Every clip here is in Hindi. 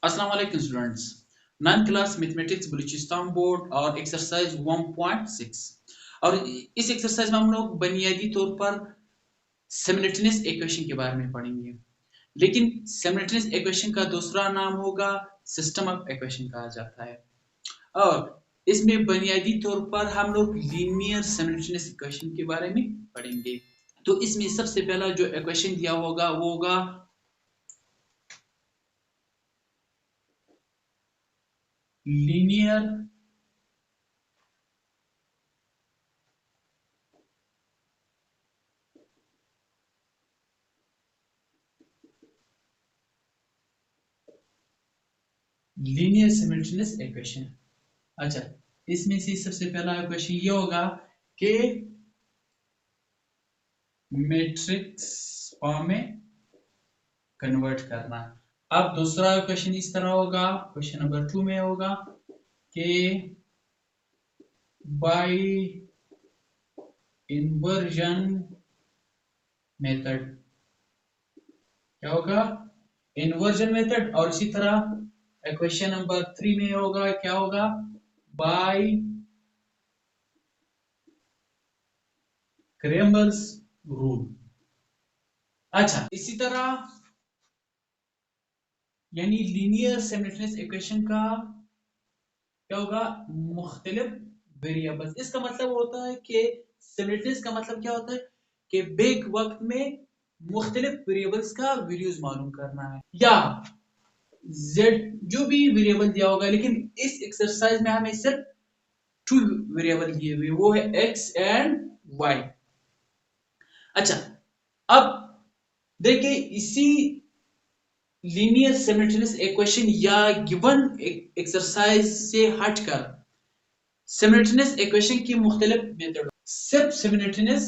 अस्सलाम वालेकुम students. 9th class mathematics Balochistan board और एक्सरसाइज 1.6 और इस एक्सरसाइज में हम लोग बुनियादी तौर पर सिमल्टेनियस इक्वेशन के बारे में पढ़ेंगे। लेकिन सिमल्टेनियस इक्वेशन का दूसरा नाम होगा सिस्टम ऑफ इक्वेशन कहा जाता है। और इसमें बुनियादी तौर पर हम लोग लीनियर सिमल्टेनियस इक्वेशन के बारे में पढ़ेंगे। तो इसमें सबसे पहला जो इक्वेशन दिया होगा वो होगा लीनियर लीनियर सिमल्टेनियस इक्वेशन। अच्छा, इसमें से सबसे पहला क्वेश्चन ये होगा कि मैट्रिक्स फॉर्म में कन्वर्ट करना। अब दूसरा क्वेश्चन इस तरह होगा, क्वेश्चन नंबर 2 में होगा कि बाय इन्वर्जन मेथड क्या होगा, इन्वर्जन मेथड। और इसी तरह क्वेश्चन नंबर 3 में होगा क्या होगा, बाय क्रेमर्स रूल। अच्छा, इसी तरह यानी लीनियर सिमल्टेनियस इक्वेशन का क्या होगा, मुख्तलिफ वेरिएबल्स। इसका मतलब होता है कि सिमल्टेनियस का मतलब क्या होता है कि एक वक्त में मुख्तलिफ वेरिएबल्स का वैल्यूज मालूम करना है, या z जो भी वेरिएबल दिया होगा। लेकिन इस एक्सरसाइज में हमें सिर्फ टू वेरिएबल दिए हुए, वो है x एंड y। अच्छा, अब देखिए इसी लीनियर सिमल्टेनियस इक्वेशन या गिवन एक्सरसाइज से हटकर सिमल्टेनियस इक्वेशन की मुख्तलिफ मेथड। सिर्फ सिमल्टेनियस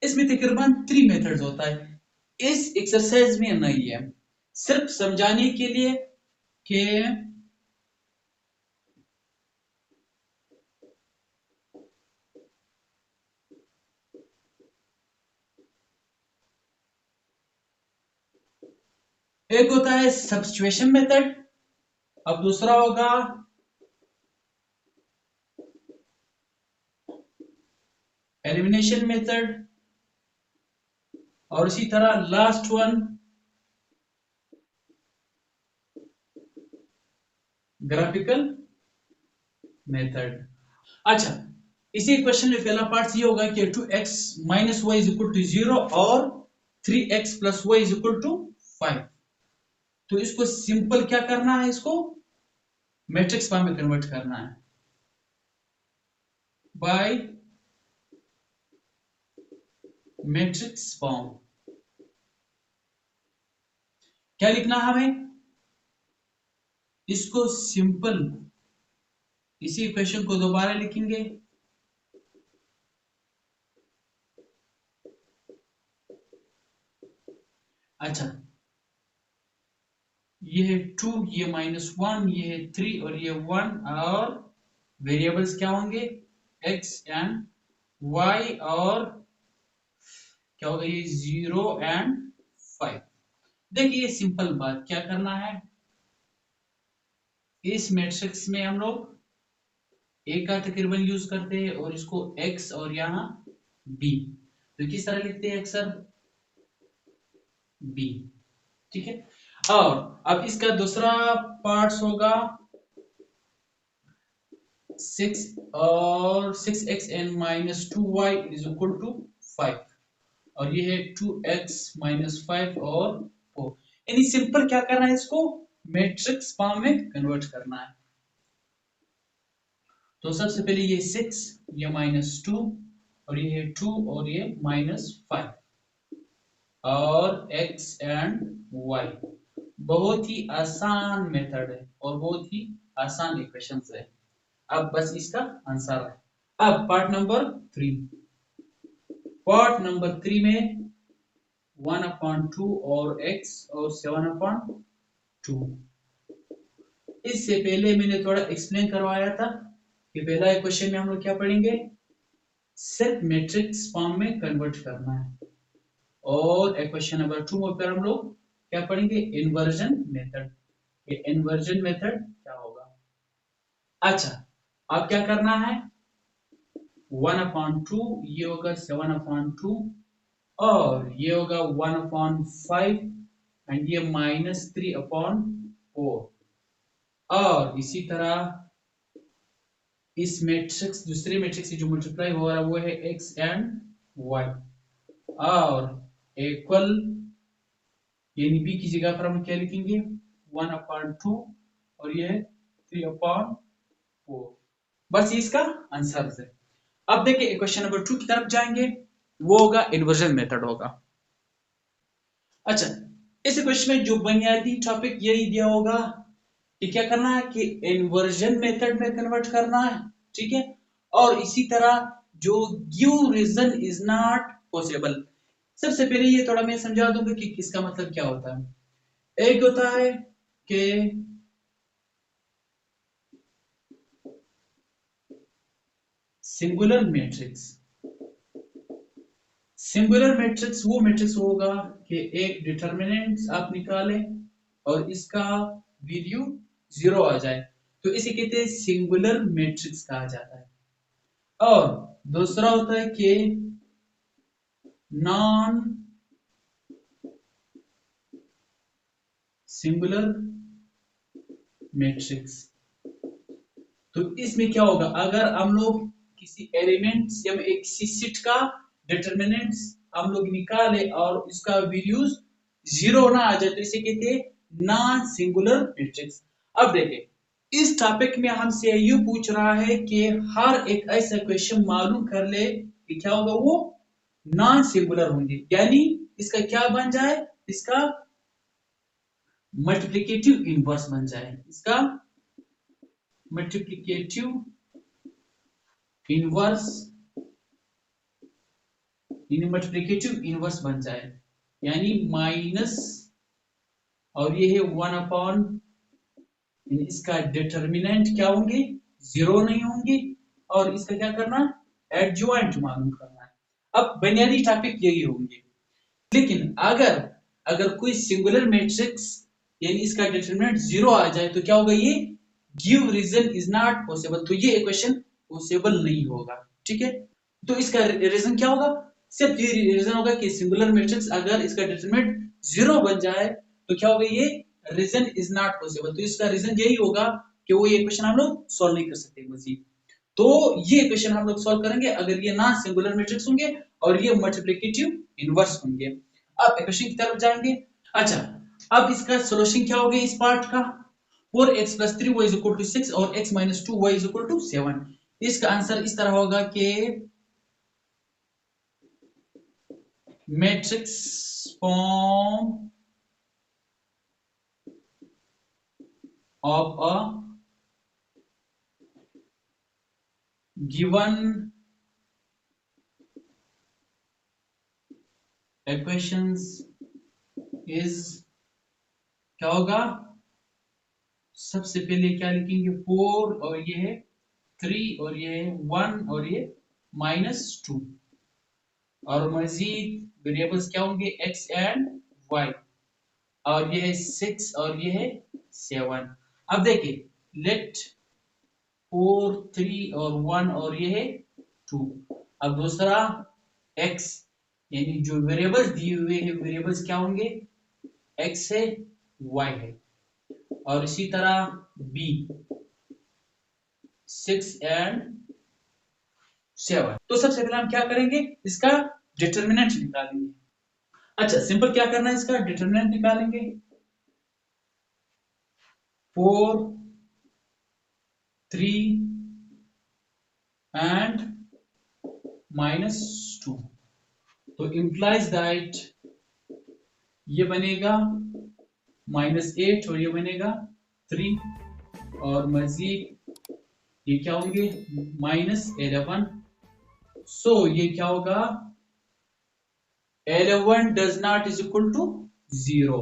इसमें तकरीबन 3 मेथड्स होता है। इस एक्सरसाइज में नहीं है, सिर्फ समझाने के लिए कि एक होता है सब्स्टिट्यूशन मेथड, अब दूसरा होगा एलिमिनेशन मेथड, और इसी तरह लास्ट वन ग्राफिकल मेथड। अच्छा, इसी क्वेश्चन में पहला पार्ट ये होगा कि 2x minus y is equal to 0 और 3x plus y is equal to 5। तो इसको सिंपल क्या करना है, इसको मैट्रिक्स फॉर्म में कन्वर्ट करना है बाय मैट्रिक्स फॉर्म। क्या लिखना है हमें, इसको सिंपल इसी इक्वेशन को दोबारा लिखेंगे। अच्छा, ये है 2, ये -1, ये है 3 और ये 1, और वेरिएबल्स क्या होंगे x एंड y, और क्या होगा ये 0 एंड 5। देखिए ये सिंपल बात, क्या करना है, इस मैट्रिक्स में हम लोग a का तकरीबन यूज करते हैं और इसको x और यहाँ b। तो किस तरह लिखते हैं, अक्सर b। ठीक है, और अब इसका दूसरा पार्ट्स होगा 6 और 6x and -2y is equal to 5, और ये है 2x -5 और 4। यानी सिंपल क्या करना है, इसको मैट्रिक्स फॉर्म में कन्वर्ट करना है। तो सबसे पहले ये 6, ये -2, और ये है 2 और ये -5, और x एंड y। बहुत ही आसान मेथड है और बहुत ही आसान इक्वेशंस है। अब बस इसका आंसर है। अब पार्ट नंबर 3 में 1/2 और x और 7/2। इससे पहले मैंने थोड़ा एक्सप्लेन करवाया था कि पहला क्वेश्चन में हम लोग क्या पढ़ेंगे, सिर्फ मैट्रिक्स फॉर्म में कन्वर्ट करना है। और इक्वेशन नंबर 2 पर हम लोग क्या पढ़ेंगे, इन्वर्जन मेथड। ये इन्वर्जन मेथड क्या होगा। अच्छा, अब क्या करना है, 1/2 ये होगा 7/2 और ये होगा 1/5 एंड ये -3/4 और इसी तरह इस मैट्रिक्स दूसरे मैट्रिक्स से जो मल्टीप्लाई हो रहा है वो है x एंड y और इक्वल यानी b की जगह पर हम क्या लिखेंगे 1/2 और ये है 3/4। बस ये इसका आंसर है। अब देखिए क्वेश्चन नंबर 2 की तरफ जाएंगे, वो होगा इन्वर्जन मेथड होगा। अच्छा, इस क्वेश्चन में जो बुनियादी टॉपिक यही दिया होगा कि क्या करना है कि इन्वर्जन मेथड में कन्वर्ट करना है, ठीक है। और इसी तरह जो give reason is not possible, सबसे पहले ये थोड़ा मैं समझा दूंगा कि इसका मतलब क्या होता है। एक होता है कि सिंगुलर मैट्रिक्स, सिंगुलर मैट्रिक्स वो मैट्रिक्स होगा कि एक डिटर्मिनेंट आप निकालें और इसका वैल्यू 0 आ जाए, तो इसे कहते हैं सिंगुलर मैट्रिक्स कहा जाता है। और दूसरा होता है कि नॉन सिंगुलर मैट्रिक्स। तो इसमें क्या होगा, अगर हम लोग किसी एलिमेंट्स या एक किसी सेट का डिटर्मिनेंट्स हम लोग निकाले और उसका वैल्यूज 0 ना आ जाए तो इसे कहते हैं नॉन सिंगुलर मैट्रिक्स। अब देखें इस टॉपिक में हमसे यू पूछ रहा है कि हर एक ऐसा क्वेश्चन मालूम कर ले कि क्या होगा, वो नॉन सिंगुलर होंगे, यानी इसका क्या बन जाए, इसका मल्टीप्लिकेटिव इनवर्स बन जाए, इसका मल्टीप्लिकेटिव इनवर्स मल्टीप्लिकेटिव इनवर्स बन जाए, यानी माइनस और ये है 1/, इसका डिटर्मिनेंट क्या होंगे, 0 नहीं होंगे और इसका क्या करना, एडजॉइंट मालूम करना है। अब बुनियादी टॉपिक यही होंगे, लेकिन अगर अगर कोई सिंगुलर मैट्रिक्स यानी इसका डिटरमिनेंट 0 आ जाए तो क्या होगा, ये give reason is not possible, तो ये इक्वेशन पॉसिबल नहीं होगा, ठीक है। तो इसका रीजन क्या होगा, सिर्फ ये रीजन होगा कि सिंगुलर मैट्रिक्स अगर इसका डिटरमिनेंट 0 बन जाए तो क्या होगा, ये रीजन इज नॉट पॉसिबल, तो इसका रीजन यही होगा कि वो ये इक्वेशन हम लोग सॉल्व नहीं कर सकते मजीद। तो ये इक्वेशन हम लोग सॉल्व करेंगे अगर ये नॉन सिंगुलर मैट्रिक्स होंगे और ये मल्टीप्लिकेटिव इनवर्स होंगे। अब इक्वेशन की तरफ जाएंगे। अच्छा, अब इसका सॉल्यूशन क्या होगा इस पार्ट का, 4x+3y = 6 और x-2y = 7। इसका आंसर इस तरह होगा कि matrix form of a given equations is क्या होगा, सबसे पहले क्या लिखेंगे 4 और ये है 3 और ये है 1 और ये -2 और मजीद वेरिएबल्स क्या होंगे x एंड y और ये है 6 और ये है 7। अब देखिए लेट 4 3 और 1 और ये है 2। अब दूसरा x यानी जो वेरिएबल्स दिए हुए हैं वेरिएबल्स क्या होंगे, x है y है और इसी तरह b 6 एंड 7। तो सबसे पहले हम क्या करेंगे, इसका डिटर्मिनेंट निकालेंगे। अच्छा सिंपल क्या करना है, इसका डिटर्मिनेंट निकालेंगे 4 3 एंड -2, तो implies दैट ये बनेगा -8 और ये बनेगा 3 और मजीद ये क्या होंगे -11। सो ये क्या होगा, 11 does not is equal to 0,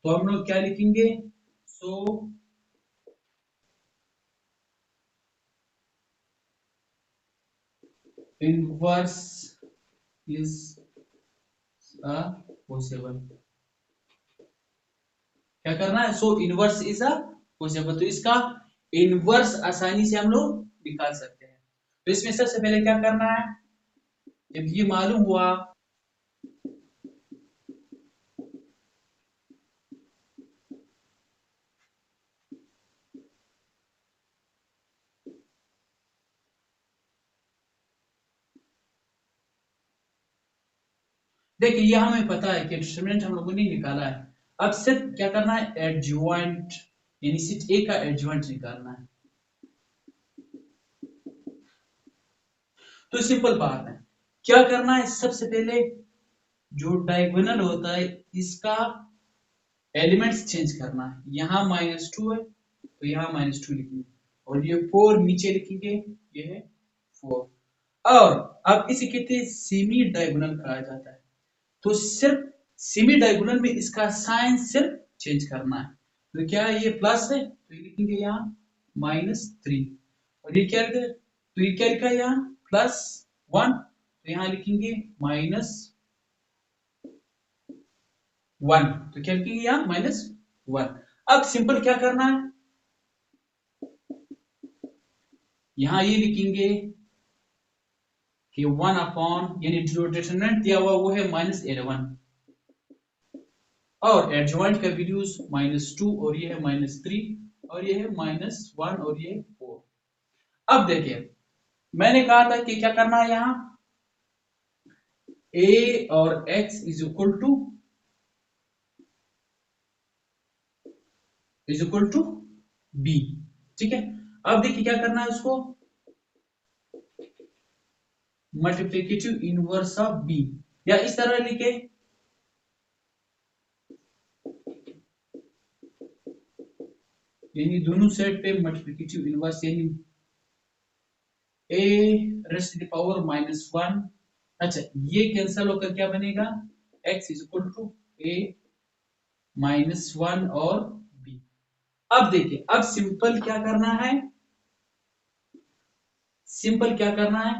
तो हम लोग क्या लिखेंगे, सो inverse is पॉसिबल, क्या करना है, सो इनवर्स इज अ पॉसिबल, तो इसका इनवर्स आसानी से हम लोग निकाल सकते हैं। तो इसमें सबसे पहले क्या करना है, जब ये मालूम हुआ, देखिए ये हमें पता है कि डिटरमिनेंट हम लोगों ने निकाला है, अब सिर्फ क्या करना है, एडजॉइंट, यानी सिर्फ ए का एडजॉइंट निकालना है। तो सिंपल बात है, क्या करना है, सबसे पहले जो डायगोनल होता है इसका एलिमेंट्स चेंज करना है, यहाँ -2 है तो यहाँ -2 लिखेंगे, और ये 4 नीचे लिखेंगे, ये है 4, और अब इसे कहते हैं सेमी डायगोनल कहा जाता है, तो सिर्फ सेमी डायगोनल में इसका साइन सिर्फ चेंज करना है, तो क्या है, ये प्लस है तो ये लिखेंगे यहाँ -3, और ये क्या लिखा है, तो ये क्या लिखा है यहाँ +1, तो यहाँ लिखेंगे -1, तो क्या लिखेंगे यहाँ -1। अब सिंपल क्या करना है, यहाँ ये लिखेंगे कि 1 अपॉन, यानी जो डिटरमिनेंट दिया हुआ वो है -11, और एडजॉइंट का वैल्यूज -2 और ये है -3 और ये है -1 और ये 4। अब देखिए मैंने कहा था कि क्या करना है, यहाँ a और x is equal to b, ठीक है। अब देखिए क्या करना है, उसको मल्टीप्लिकेटिव इनवर्स ऑफ b, या इस तरह लिखे, यानी दोनों साइड पे मल्टीप्लिकेटिव इनवर्स, यानी a raise to the power -1, अच्छा ये कैंसिल होकर क्या बनेगा, x is equal to a -1 और b। अब देखिए, अब सिंपल क्या करना है, सिंपल क्या करना है,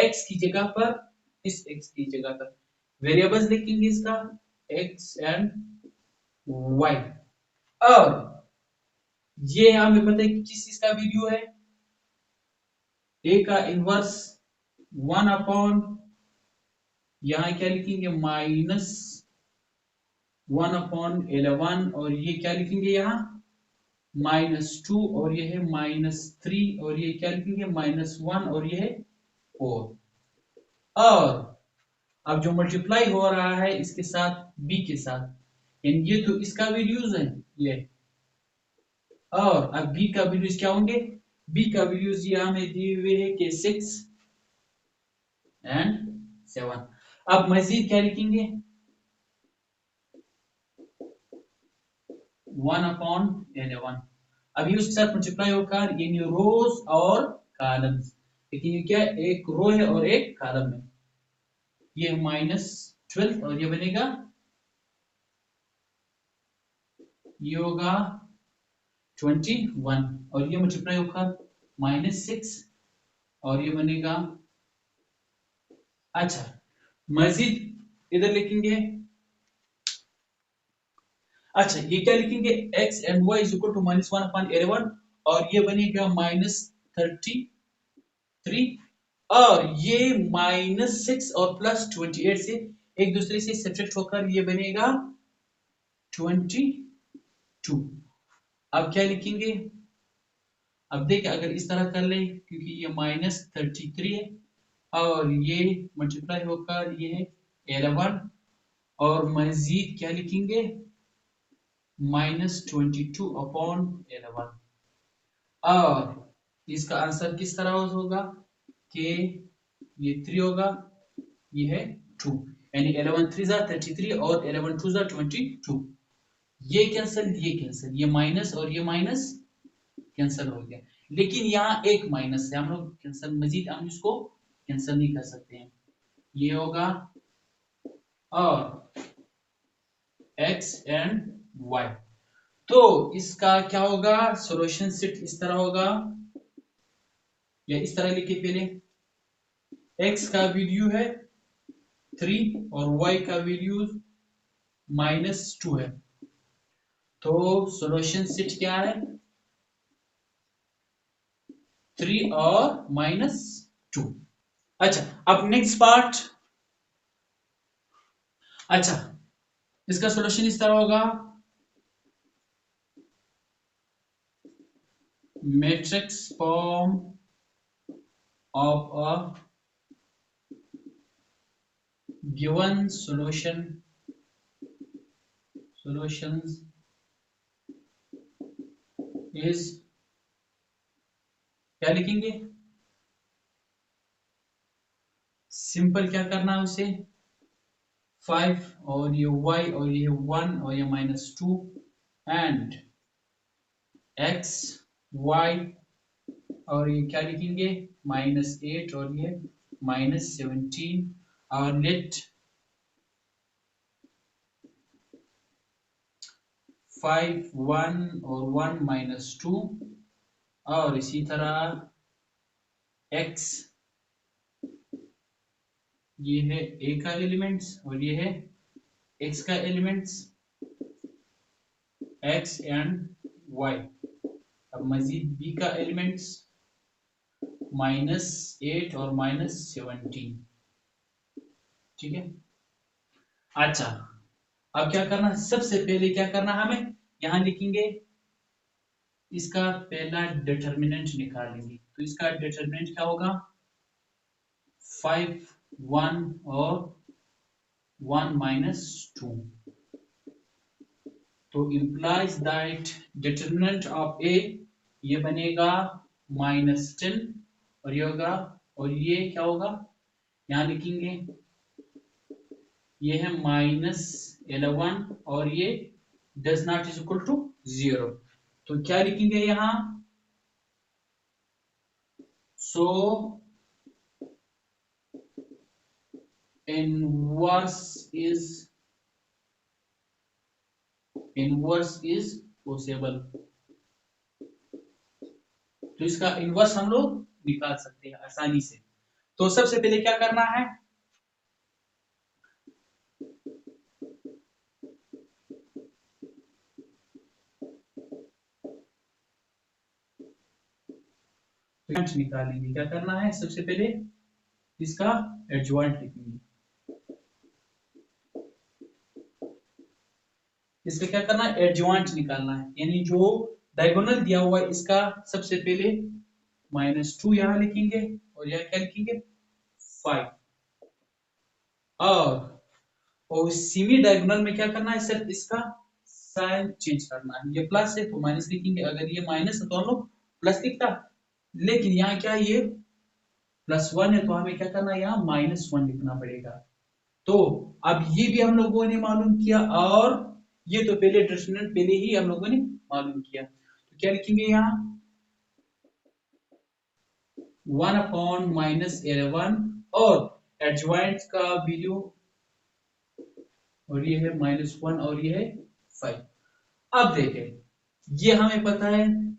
x की जगह पर, इस x की जगह पर वेरिएबल्स लिखेंगे इसका x एंड y, और ये हमें पता है कि किस चीज का वैल्यू है, a का इनवर्स 1 अपॉन, यहाँ क्या लिखेंगे -1/11, और ये क्या लिखेंगे यहाँ -2 और ये है -3 और ये क्या लिखेंगे -1 और ये है 4, और अब जो मल्टीप्लाई हो रहा है इसके साथ b के साथ, यानी ये तो इसका वैल्यूज है ये, और अब b का वैल्यूज क्या होंगे, b का वैल्यूज ये हमें दिए हुए है कि 6 एंड 7। अब मजीद क्या लिखेंगे, 1/11, अभी उसके साथ मल्टीप्लाई होकर यानी रोज और कॉलम्स, लेकिन ये क्या एक रो है और एक कॉलम है, ये -12 और ये बनेगा, ये होगा 21, और ये मल्टीप्लाई होकर -6 और ये बनेगा, अच्छा मजीद इधर लिखेंगे, अच्छा ये क्या लिखेंगे, x and y is equal to -1/11, और ये बनेगा -33, और ये -6 और +28 से एक दूसरे से सब्ट्रैक्ट होकर ये बनेगा 22। अब क्या लिखेंगे, अब देखिए अगर इस तरह कर ले, क्योंकि ये -33 है और ये मल्टीप्लाई होकर ये है 11, और मजीद क्या लिखेंगे -22/11, और इसका आंसर किस तरह होगा कि ये 3 होगा, ये है 2, यानी 11 3 33 और 11 2 22, ये कैंसिल ये माइनस और ये माइनस कैंसिल हो गया, लेकिन यहाँ एक माइनस है, हम लोग कैंसिल मजीद हम इसको कैंसिल नहीं कर सकते हैं, ये होगा, और x एंड y, तो इसका क्या होगा, सॉल्यूशन सेट इस तरह होगा, या इस तरह लिखिए, पहले x का वैल्यू है 3 और y का वैल्यू -2 है। तो सॉल्यूशन सेट क्या है? 3 और -2। अच्छा, अब नेक्स्ट पार्ट। अच्छा, इसका सॉल्यूशन इस तरह होगा, matrix form of a given solutions is, क्या लिखेंगे? सिंपल क्या करना है उसे, 5 और ये y और ये 1 और ये -2 एंड x y और ये क्या लिखेंगे, -8 और ये -17 और लेट 5 1 और 1 -2 और इसी तरह x, ये है a का एलिमेंट्स और ये है x का एलिमेंट्स, x एंड y। अब मजीद b का एलिमेंट्स -8 और -17। ठीक है। अच्छा, अब क्या करना, सबसे पहले क्या करना हमें, यहां लिखेंगे इसका पहला डिटर्मिनेंट निकालेंगे। तो इसका डिटर्मिनेंट क्या होगा, 5 1 और 1 -2। तो implies that determinant of a ये बनेगा -10 और ये होगा, और ये क्या होगा, यहाँ लिखेंगे ये है -11 और ये does not is equal to 0। तो क्या लिखेंगे यहाँ, so inverse is possible। तो इसका इनवर्स हम लोग निकाल सकते हैं आसानी से। तो सबसे पहले क्या करना है, निकालेंगे। क्या करना है, सबसे पहले इसका एडजॉइंट लिखेंगे। इसका क्या करना है, एडजॉइंट निकालना है, यानी जो डायगोनल दिया हुआ है इसका सबसे पहले -2 यहां लिखेंगे और यह क्या लिखेंगे 5 और सेमी डायगोनल में क्या करना है, सिर्फ इसका साइन चेंज करना है। ये प्लस है तो माइनस लिखेंगे, अगर ये माइनस है तो हम लोग प्लस लिखता, लेकिन यहाँ क्या ये +1 है तो हमें क्या करना है, यहाँ -1 लिखना पड़ेगा। तो अब ये भी हम लोगों ने मालूम किया और ये तो पहले डिटरमिनेंट पहले ही हम लोगों ने मालूम किया। तो क्या लिखेंगे यहाँ 1/-11 और एडजॉइंट का वैल्यू और ये है -1 और ये है 5। अब देखें ये हमें पता है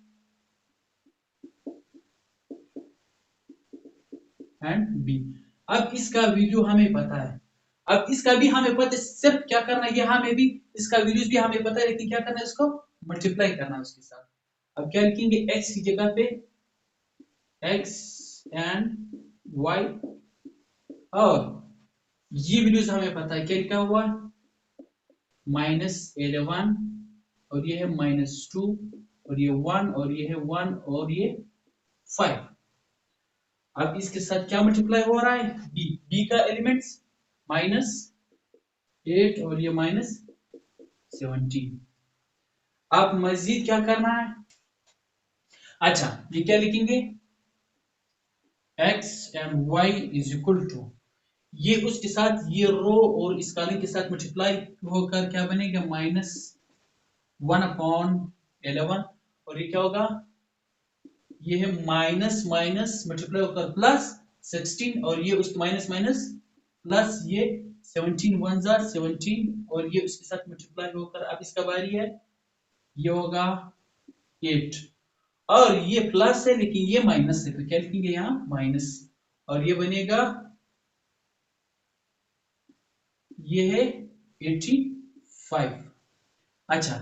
एंड बी, अब इसका वैल्यू हमें पता है, अब इसका भी हमें पता है, सिर्फ क्या करना है, यहाँ में भी इसका वैल्यूज भी हमें पता है, लेकिन क्या करना है, इसको मल्टीप्लाई करना है उसके साथ। अब क्या लिखेंगे, x की जगह पे x एंड y और ये वैल्यूज हमें पता है, क्या लिखा हुआ -11 और ये है -2 और ये 1 और ये है 1 और ये 5। अब इसके साथ क्या मल्टीप्लाई हो रहा है, b का एलिमेंट्स -8 और ये -17। अब मजीद क्या करना है, अच्छा ये क्या लिखेंगे x and y is equal to, ये उसके साथ ये रो और इस कॉलम के साथ मल्टीप्लाई होकर क्या बनेगा -1/11 और ये क्या होगा, ये है माइनस माइनस मल्टीप्लाई होकर +16 और ये उस माइनस माइनस प्लस ये 17 1 जार 17 और ये उसके साथ मल्टीप्लाई होकर अब इसका बारी है, ये होगा 8 और ये प्लस है लेकिन ये माइनस है, तो क्या लिखेंगे यहाँ माइनस और ये बनेगा ये है 85। अच्छा,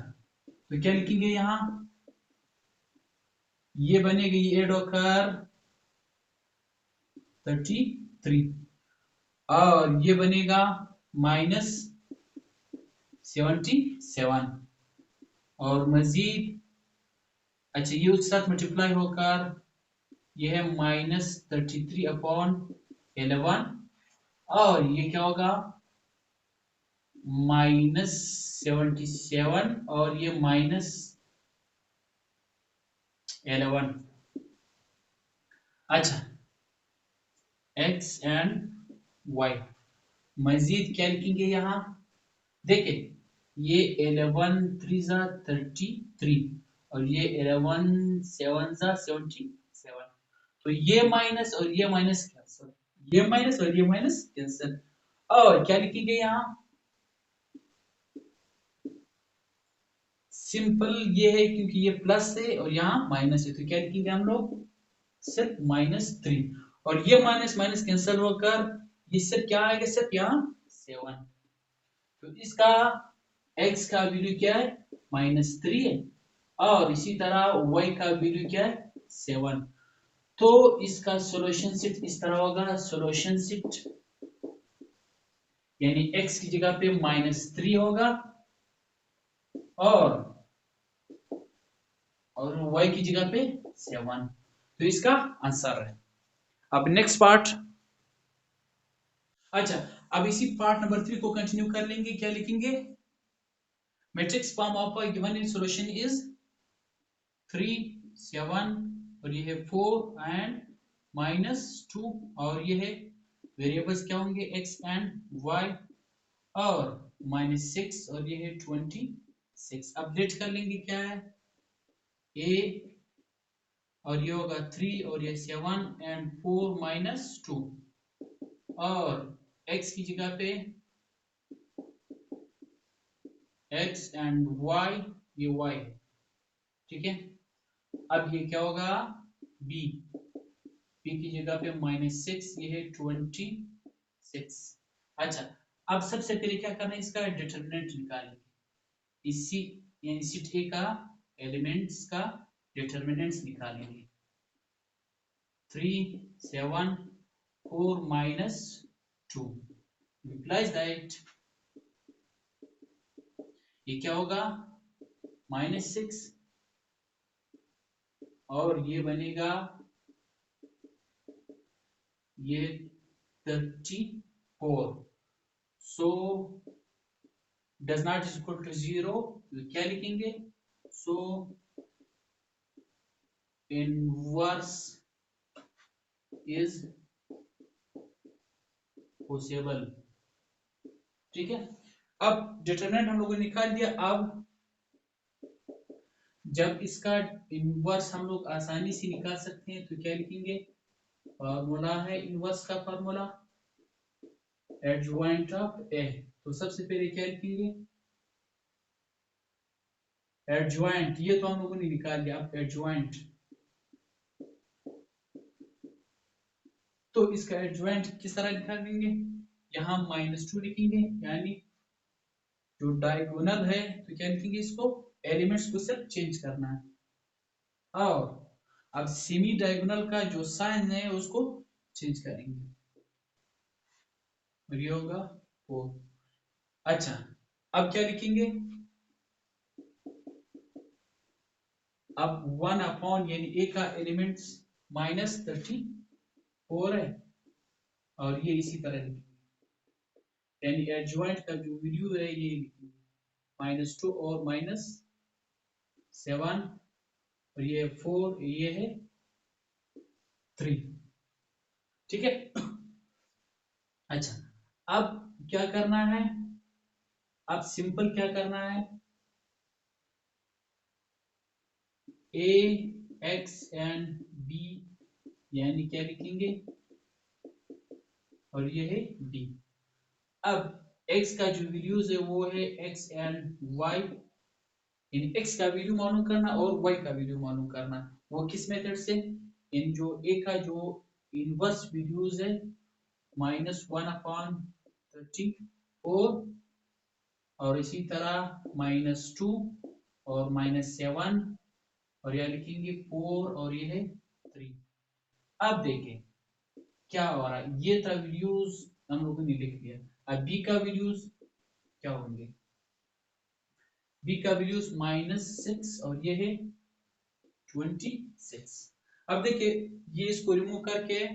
तो क्या लिखेंगे यहां, ये बनेगी, ये एड होकर 33 और ये बनेगा -77 और मजीद, अच्छा ये उसके साथ मल्टीप्लाई होकर ये है -33/11 और ये क्या होगा -77 और ये -11। अच्छा, x एंड y, मजीद क्या लिखेंगे यहाँ, देखिए ये 11 3 जा 33 और ये 11 7 जा 77, तो ये माइनस और ये माइनस कैंसिल, ये माइनस और ये माइनस कैंसिल, और क्या लिखेंगे यहाँ, सिंपल ये है क्योंकि ये प्लस है और यहाँ माइनस है, तो क्या लिखेंगे हम लोग, सिर्फ -3 और ये माइनस माइनस कैंसिल होकर ये सिर्फ क्या आएगा, सिर्फ यहाँ 7, तो इसका x का वैल्यू क्या है, -3 है और इसी तरह y का वैल्यू क्या है, 7। तो इसका सॉल्यूशन सीट इस तरह होगा, सॉल्यूशन सीट यानी x की जगह पे -3 होगा और y की जगह पे 7, तो इसका आंसर है। अब नेक्स्ट पार्ट, अच्छा अब इसी पार्ट नंबर 3 को कंटिन्यू कर लेंगे, क्या लिखेंगे, matrix form of a given in solution is 3 7 और ये है 4 एंड -2 और ये है वेरिएबल्स क्या होंगे x एंड y और -6 और ये है 26। अब लेट कर लेंगे, क्या है a और ये होगा 3 और ये 7 एंड 4 -2 और x की जगह पे x एंड y, ये y, ठीक है। अब ये क्या होगा b, p की जगह पे -6, ये है 26। अच्छा, अब सबसे पहले क्या करना है, इसका डिटरमिनेंट निकालेंगे, इसी यानी सीट ए का एलिमेंट्स का डिटरमिनेंट्स निकालेंगे, 3 7 4 -2 implies that ये क्या होगा -6 और ये बनेगा ये 34, so does not is equal to 0, क्या लिखेंगे, सो इनवर्स इज पॉसिबल, ठीक है। अब डिटरमिनेंट हम लोगों ने निकाल दिया, अब जब इसका इनवर्स हम लोग आसानी से निकाल सकते हैं तो क्या लिखेंगे, फॉर्मूला है इनवर्स का, फॉर्मूला एडजॉइंट ऑफ ए, तो सबसे पहले क्या लिखेंगे, एडजॉइंट, ये तो हम लोगों ने निकाल लिया, अब एडजॉइंट, तो इसका एडजॉइंट किस तरह लिखेंगे, यहाँ -2 लिखेंगे, यानी जो डायगोनल है तो क्या लिखेंगे, इसको एलिमेंट्स को सिर्फ चेंज करना है, और अब सेमी डायगोनल का जो साइन है उसको चेंज करेंगे और ये होगा 4। अच्छा, अब क्या लिखेंगे, अब 1 अपॉन यानी ए का एलिमेंट्स -34 है और ये इसी तरह लिखेंगे, यानी एडजॉइंट का जो वैल्यू है ये लिखेंगे -2 और -7 और ये 4, ये है 3, ठीक है। अच्छा, अब क्या करना है, अब सिंपल क्या करना है, a x एंड b यानी क्या लिखेंगे और ये है b। अब x का जो वैल्यूज है वो है x एंड y, यानी x का वैल्यू मालूम करना और y का वैल्यू मालूम करना, वो किस मेथड से, इन जो a का जो इनवर्स वैल्यूज है -1/34 4 और इसी तरह -2 और -7 और यह लिखेंगे 4 और ये है 3। अब देखें क्या हो रहा है, ये था वैल्यूज हम लोगों ने लिख दिया। अब बी का वैल्यूज क्या होंगे, बी का वैल्यूज -6 और ये है 26। अब देखिए ये इसको रिमूव करके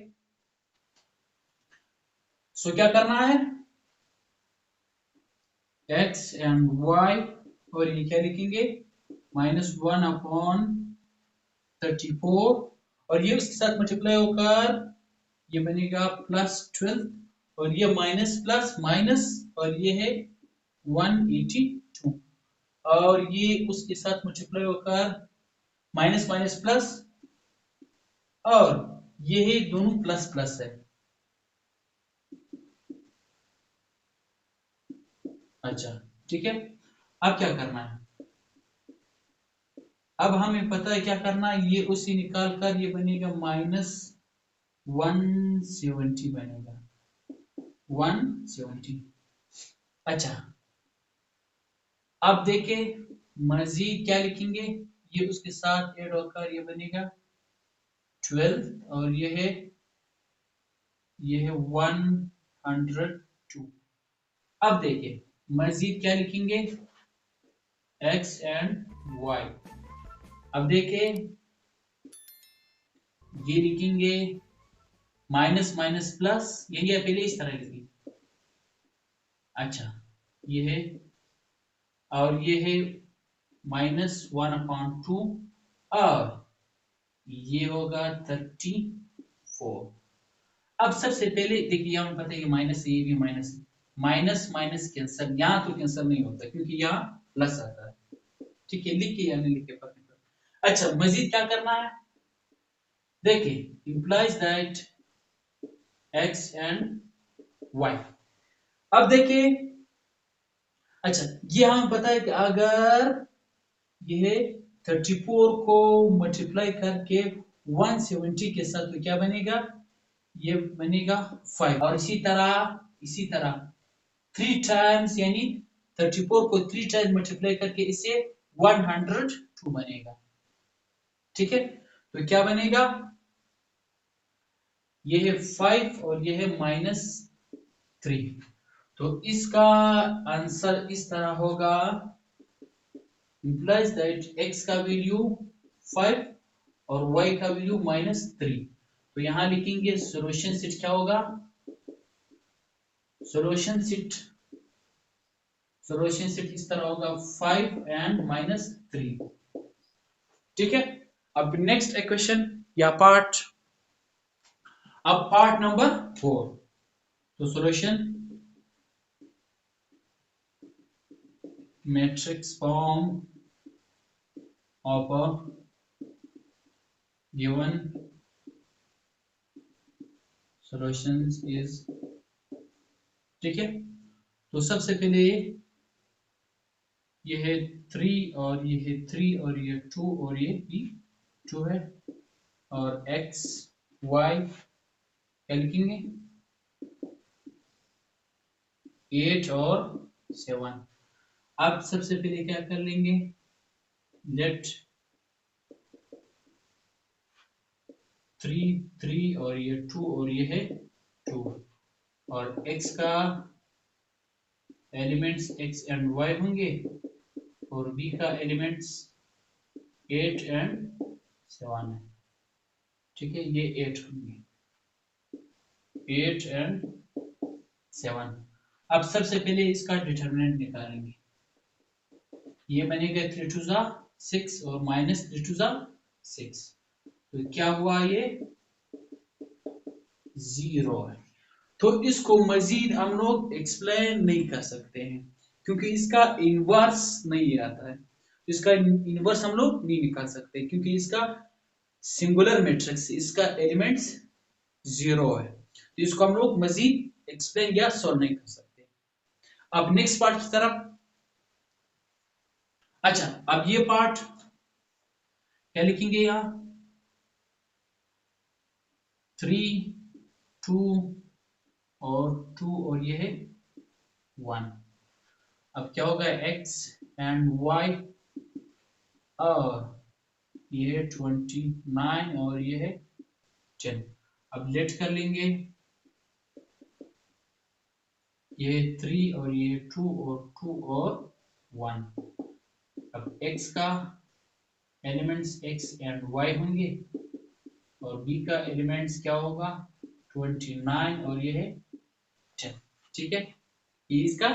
सो क्या करना है, x एंड y और ये क्या लिखेंगे -1/34 और ये उसके साथ मल्टीप्लाई होकर ये बनेगा +12 और ये माइनस प्लस माइनस और ये है 182 और ये उसके साथ मल्टीप्लाई होकर माइनस माइनस प्लस और ये है दोनों प्लस प्लस है। अच्छा ठीक है, अब क्या करना है, अब हमें पता है क्या करना है, ये उसी निकाल कर ये बनेगा -170 बनेगा 170। अच्छा अब देखें मजीद क्या लिखेंगे, ये उसके साथ ऐड होकर ये बनेगा 12 और ये है 102। अब देखिए मजीद क्या लिखेंगे x एंड y। अब देखिए ये लिखेंगे माइनस माइनस प्लस, यही पहले इस तरह लिखिए। अच्छा ये है और ये है -1/2 और ये होगा 34। अब सबसे पहले देखिए हमें पता है कि माइनस ये भी माइनस माइनस माइनस कैंसर, यहाँ तो कैंसर नहीं होता क्योंकि यहाँ प्लस आता है। ठीक है लिख के या नहीं लिख के फर्क नहीं पड़ता। अच्छा मजीद क्या करना है, देखिए implies that x and y। अब देखिए अच्छा ये हमें पता है कि अगर ये 34 को मल्टीप्लाई करके 170 के साथ तो क्या बनेगा, ये बनेगा 5 और इसी तरह 3 टाइम्स यानी 34 को 3 टाइम्स मल्टीप्लाई करके इसे 102 बनेगा। ठीक है तो क्या बनेगा, ये है 5 और ये है -3। तो इसका आंसर इस तरह होगा, implies that x का वैल्यू 5 और y का वैल्यू -3। तो यहां लिखेंगे सॉल्यूशन सेट क्या होगा, सॉल्यूशन सेट इस तरह होगा 5 एंड -3। ठीक है अब नेक्स्ट इक्वेशन या पार्ट, अब पार्ट नंबर 4। तो solution matrix form of a given solutions is, ठीक है तो सबसे पहले ये है 3 और ये है 3 और ये 2 और ये भी 2 है और x y क्या लिखेंगे 8 और 7। अब सबसे पहले क्या कर लेंगे, लेट 3 3 और ये 2 और ये है 2 और x का एलिमेंट्स x एंड y होंगे और b का एलिमेंट्स 8 एंड 7 है। ठीक है ये 8 होंगे 8 एंड 7। अब सबसे पहले इसका डिटरमिनेंट निकालेंगे, ये बनेगा 3 2 जा 6 और -3 2 जा 6 तो क्या हुआ ये 0 है। तो इसको मजीद हम लोग एक्सप्लेन नहीं कर सकते हैं क्योंकि इसका इनवर्स नहीं आता है, इसका इनवर्स हम लोग नहीं निकाल सकते क्योंकि इसका सिंगुलर मैट्रिक्स इसका एलिमेंट्स 0 है, तो इसको हम लोग मजीद एक्सप्लेन या सॉल्व नहीं कर सकते। अब नेक्स्ट पार्ट की तरफ, अच्छा अब ये पार्ट क्या लिखेंगे यहाँ 3 2 और 2 और ये है 1। अब क्या होगा x एंड y, और ये है 29 और ये है 10। अब लेट कर लेंगे, ये 3 और ये 2 और 2 और 1। अब x का एलिमेंट्स x एंड y होंगे और b का एलिमेंट्स क्या होगा 29 और ये है 10। ठीक है, ये इसका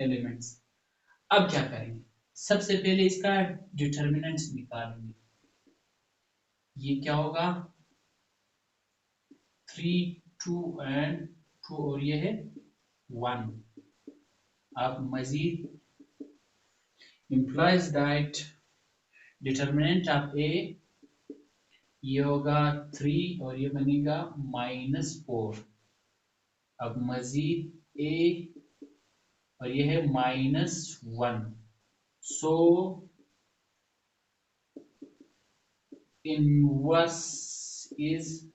एलिमेंट्स। अब क्या करेंगे, सबसे पहले इसका डिटर्मिनेंट्स निकालेंगे। ये क्या होगा 3, 2 एंड 2 और ये है 1। अब मजीद implies that डिटर्मिनेंट ऑफ ए ये होगा 3 और ये बनेगा -4। अब मजीद ए और ये है -1। सो इनवर्स इज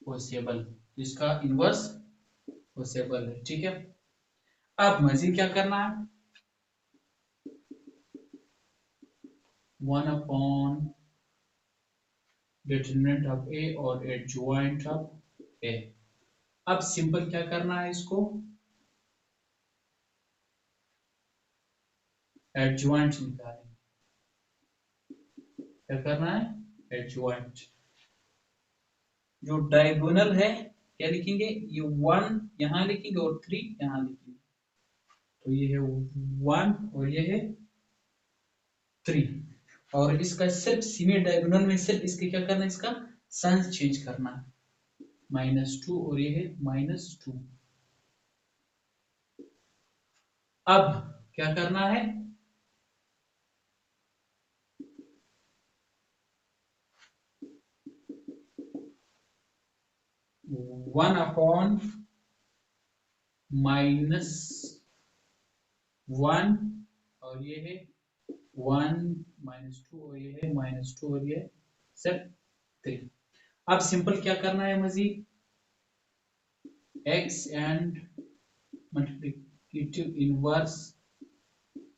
पॉसिबल, इसका इनवर्स पॉसिबल है। ठीक है, अब मजीद क्या करना है, 1 अपॉन डिटरमिनेंट ऑफ ए और एडजॉइंट ऑफ ए। अब सिंपल क्या करना है, इसको एडजॉइंट निकालेंगे। क्या करना है, एडजॉइंट। जो डायगोनल है क्या लिखेंगे, ये 1 यहाँ लिखेंगे और 3 यहाँ लिखेंगे। तो ये है 1 और ये है 3। और इसका सिर्फ सीमे डायगोनल में सिर्फ इसके क्या करना है, इसका साइन चेंज करना है, -2 और ये है -2। अब क्या करना है, 1 अपॉन -1 और ये है 1 -2 और ये है -2 और ये है सिर्फ 3। अब सिंपल क्या करना है, मजीद x एंड मल्टीप्लिकेटिव इनवर्स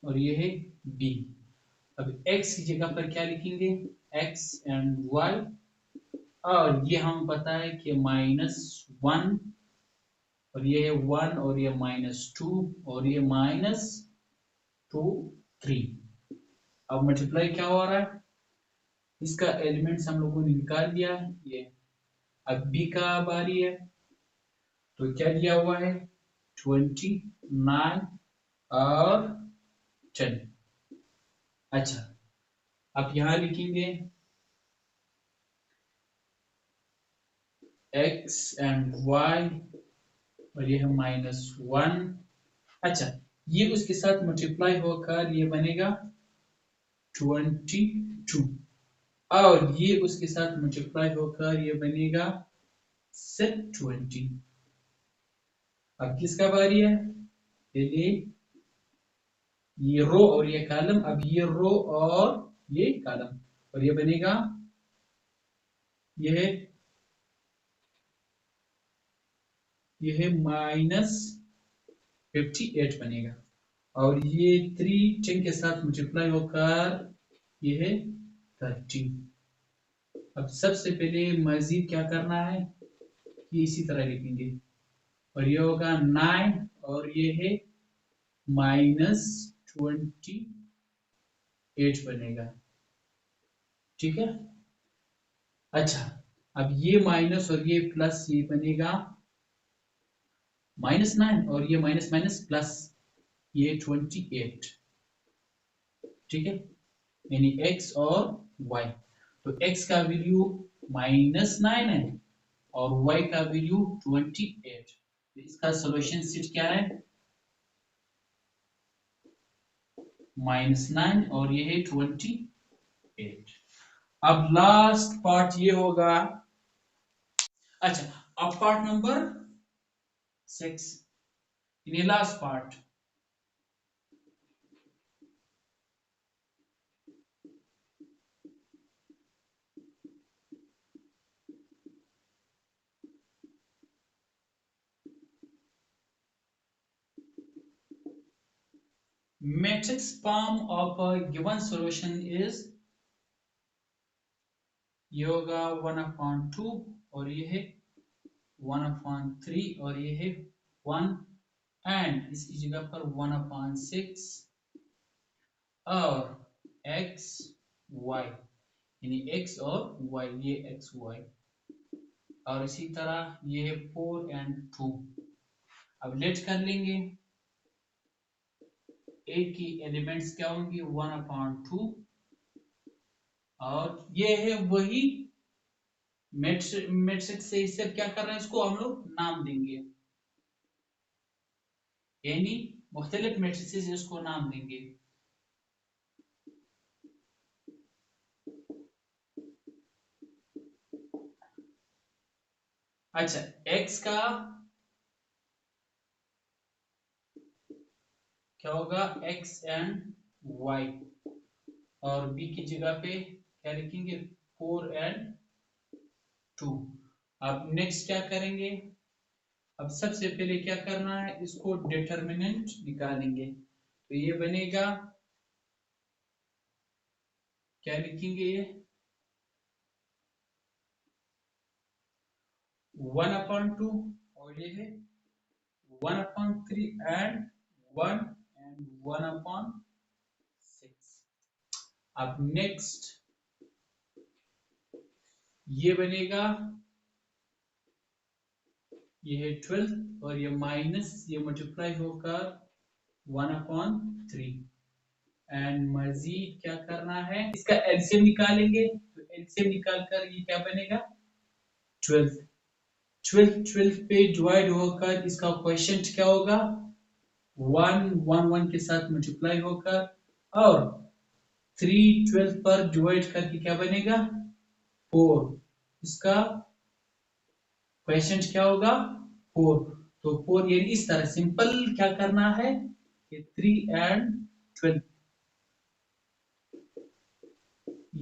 और ये है b। अब x की जगह पर क्या लिखेंगे, x एंड y, और ये हम पता है कि -1 और ये है 1 और ये -2 और ये -2 3। अब मल्टीप्लाई क्या हो रहा है, इसका एलिमेंट्स हम लोगों ने निकाल दिया है ये। अब b का बारी है, तो क्या दिया हुआ है 29 और 10। अच्छा, अब यहां लिखेंगे x एंड y और ये है -1। अच्छा, ये उसके साथ मल्टीप्लाई होकर ये बनेगा 22 और ये उसके साथ मल्टीप्लाई होकर ये बनेगा सिर्फ 20। अब किसका बारी है, पहले ये रो और ये कॉलम, अब ये रो और ये कॉलम और ये बनेगा, ये है -58 बनेगा और ये 3 10 के साथ मल्टीप्लाई होकर ये है 30। अब सबसे पहले मजीद क्या करना है, ये इसी तरह लिखेंगे और ये होगा 9 और ये है -28 बनेगा। ठीक है, अच्छा, अब ये माइनस और ये प्लस, ये बनेगा -9 और ये माइनस माइनस प्लस, ये 28। ठीक है, यानी x और y। तो x का वैल्यू -9 है और y का वैल्यू 28। तो इसका सॉल्यूशन सेट क्या है, -9 और ये है 28। अब लास्ट पार्ट ये होगा, अच्छा, अब पार्ट नंबर 6, ये last part. Matrix form of a given solution is, ये होगा 1/2 और ये है 1/3 और ये है 1 एंड इसकी जगह पर 1/6 और x y, यानी x और y, ये x y और इसी तरह ये है 4 एंड 2। अब लेट कर लेंगे, a की एलिमेंट्स क्या होंगी 1/2 और ये है वही मैट्रिक्स से इसे क्या कर रहे हैं, इसको हम लोग नाम देंगे, यानी मुख्तलिफ मैट्रिसेस इसको नाम देंगे। अच्छा, x का क्या होगा x एंड y और b की जगह पे क्या लिखेंगे 4 एंड 2। अब नेक्स्ट क्या करेंगे, अब सबसे पहले क्या करना है, इसको डिटर्मिनेंट निकालेंगे, तो ये बनेगा, क्या लिखेंगे ये 1/2 और ये है 1/3 एंड 1 एंड 1/6। अब नेक्स्ट ये बनेगा, ये है 12 और ये माइनस ये मल्टीप्लाई होकर 1/3 एंड मजीद क्या करना है, इसका एलसीएम निकालेंगे, तो एलसीएम निकालकर ये क्या बनेगा 12। 12 पे डिवाइड होकर इसका क्वोशिएंट क्या होगा 1 के साथ मल्टीप्लाई होकर और 3 12 पर डिवाइड करके क्या बनेगा 4, इसका क्वोशिएंट क्या होगा 4। तो 4 यानी इस तरह सिंपल क्या करना है कि 3 एंड 12,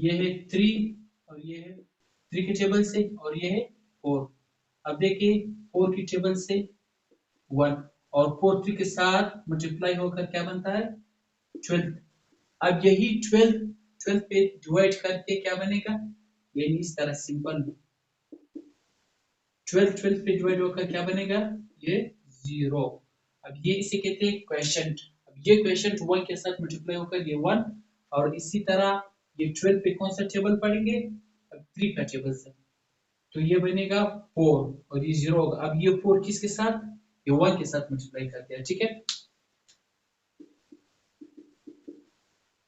ये है 3 और ये है 3 के टेबल से और ये है 4। अब देखिए 4 की टेबल से 1 और 4 3 के साथ मल्टीप्लाई होकर क्या बनता है 12। अब यही 12 पे डिवाइड करके क्या बनेगा, यानी इस तरह सिंपल 12 पे डिवाइड होकर क्या बनेगा ये 0। अब ये इसे कहते हैं क्वोशिएंट। अब ये क्वोशिएंट 1 के साथ मल्टीप्लाई होकर ये 1 और इसी तरह ये 12 पे कौन सा टेबल पढ़ेंगे, अब 3 का टेबल से, तो ये बनेगा 4 और ये 0 होगा। अब ये 4 किसके साथ, ये 1 के साथ मल्टीप्लाई करते हैं, ठीक है।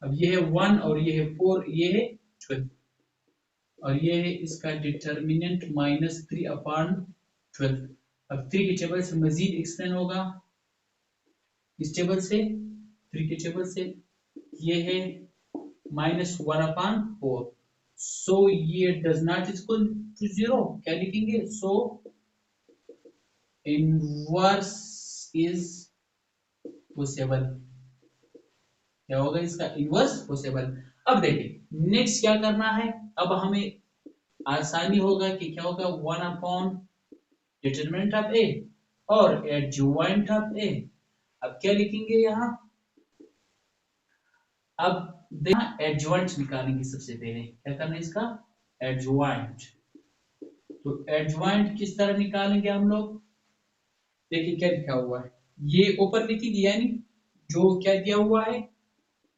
अब ये है 1 और ये है 4, ये है 12 और ये है इसका डिटर्मिनेंट -3/12। अब 3 के टेबल से मजीद एक्सटेंड होगा, इस टेबल से 3 के टेबल से, ये है -1/4, सो ये डज नॉट इक्वल टू 0, क्या लिखेंगे, सो इनवर्स इज पॉसिबल, क्या होगा इसका इनवर्स पॉसिबल। अब देखिए नेक्स्ट क्या करना है, अब हमें आसानी होगा कि क्या होगा 1 डिटरमिनेंट ऑफ ए और एडजॉइंट ऑफ ए। अब क्या लिखेंगे यहाँ, अब देखना एडजॉइंट निकालेंगे, सबसे पहले क्या करना है इसका एडजॉइंट। तो एडजॉइंट किस तरह निकालेंगे हम लोग, देखिए क्या लिखा हुआ है, ये ऊपर लिखेंगे, यानी जो क्या दिया हुआ है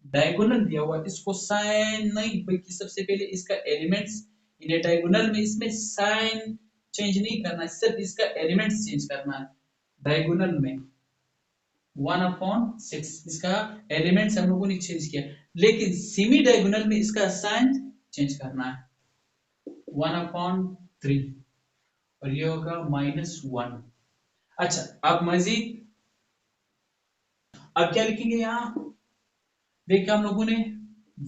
डायगोनल दिया हुआ है, इसको साइन नहीं बल्कि सबसे पहले इसका एलिमेंट्स, इन्हें डायगोनल में इसमें साइन चेंज नहीं करना है, सिर्फ इसका एलिमेंट्स चेंज करना है। डायगोनल में 1/6 इसका एलिमेंट्स हम लोगों ने चेंज किया, लेकिन सेमी डायगोनल में इसका साइन चेंज करना है 1/3 और ये होगा -1। अच्छा, अब मजीद अब क्या लिखेंगे यहाँ, देखिए हम लोगों ने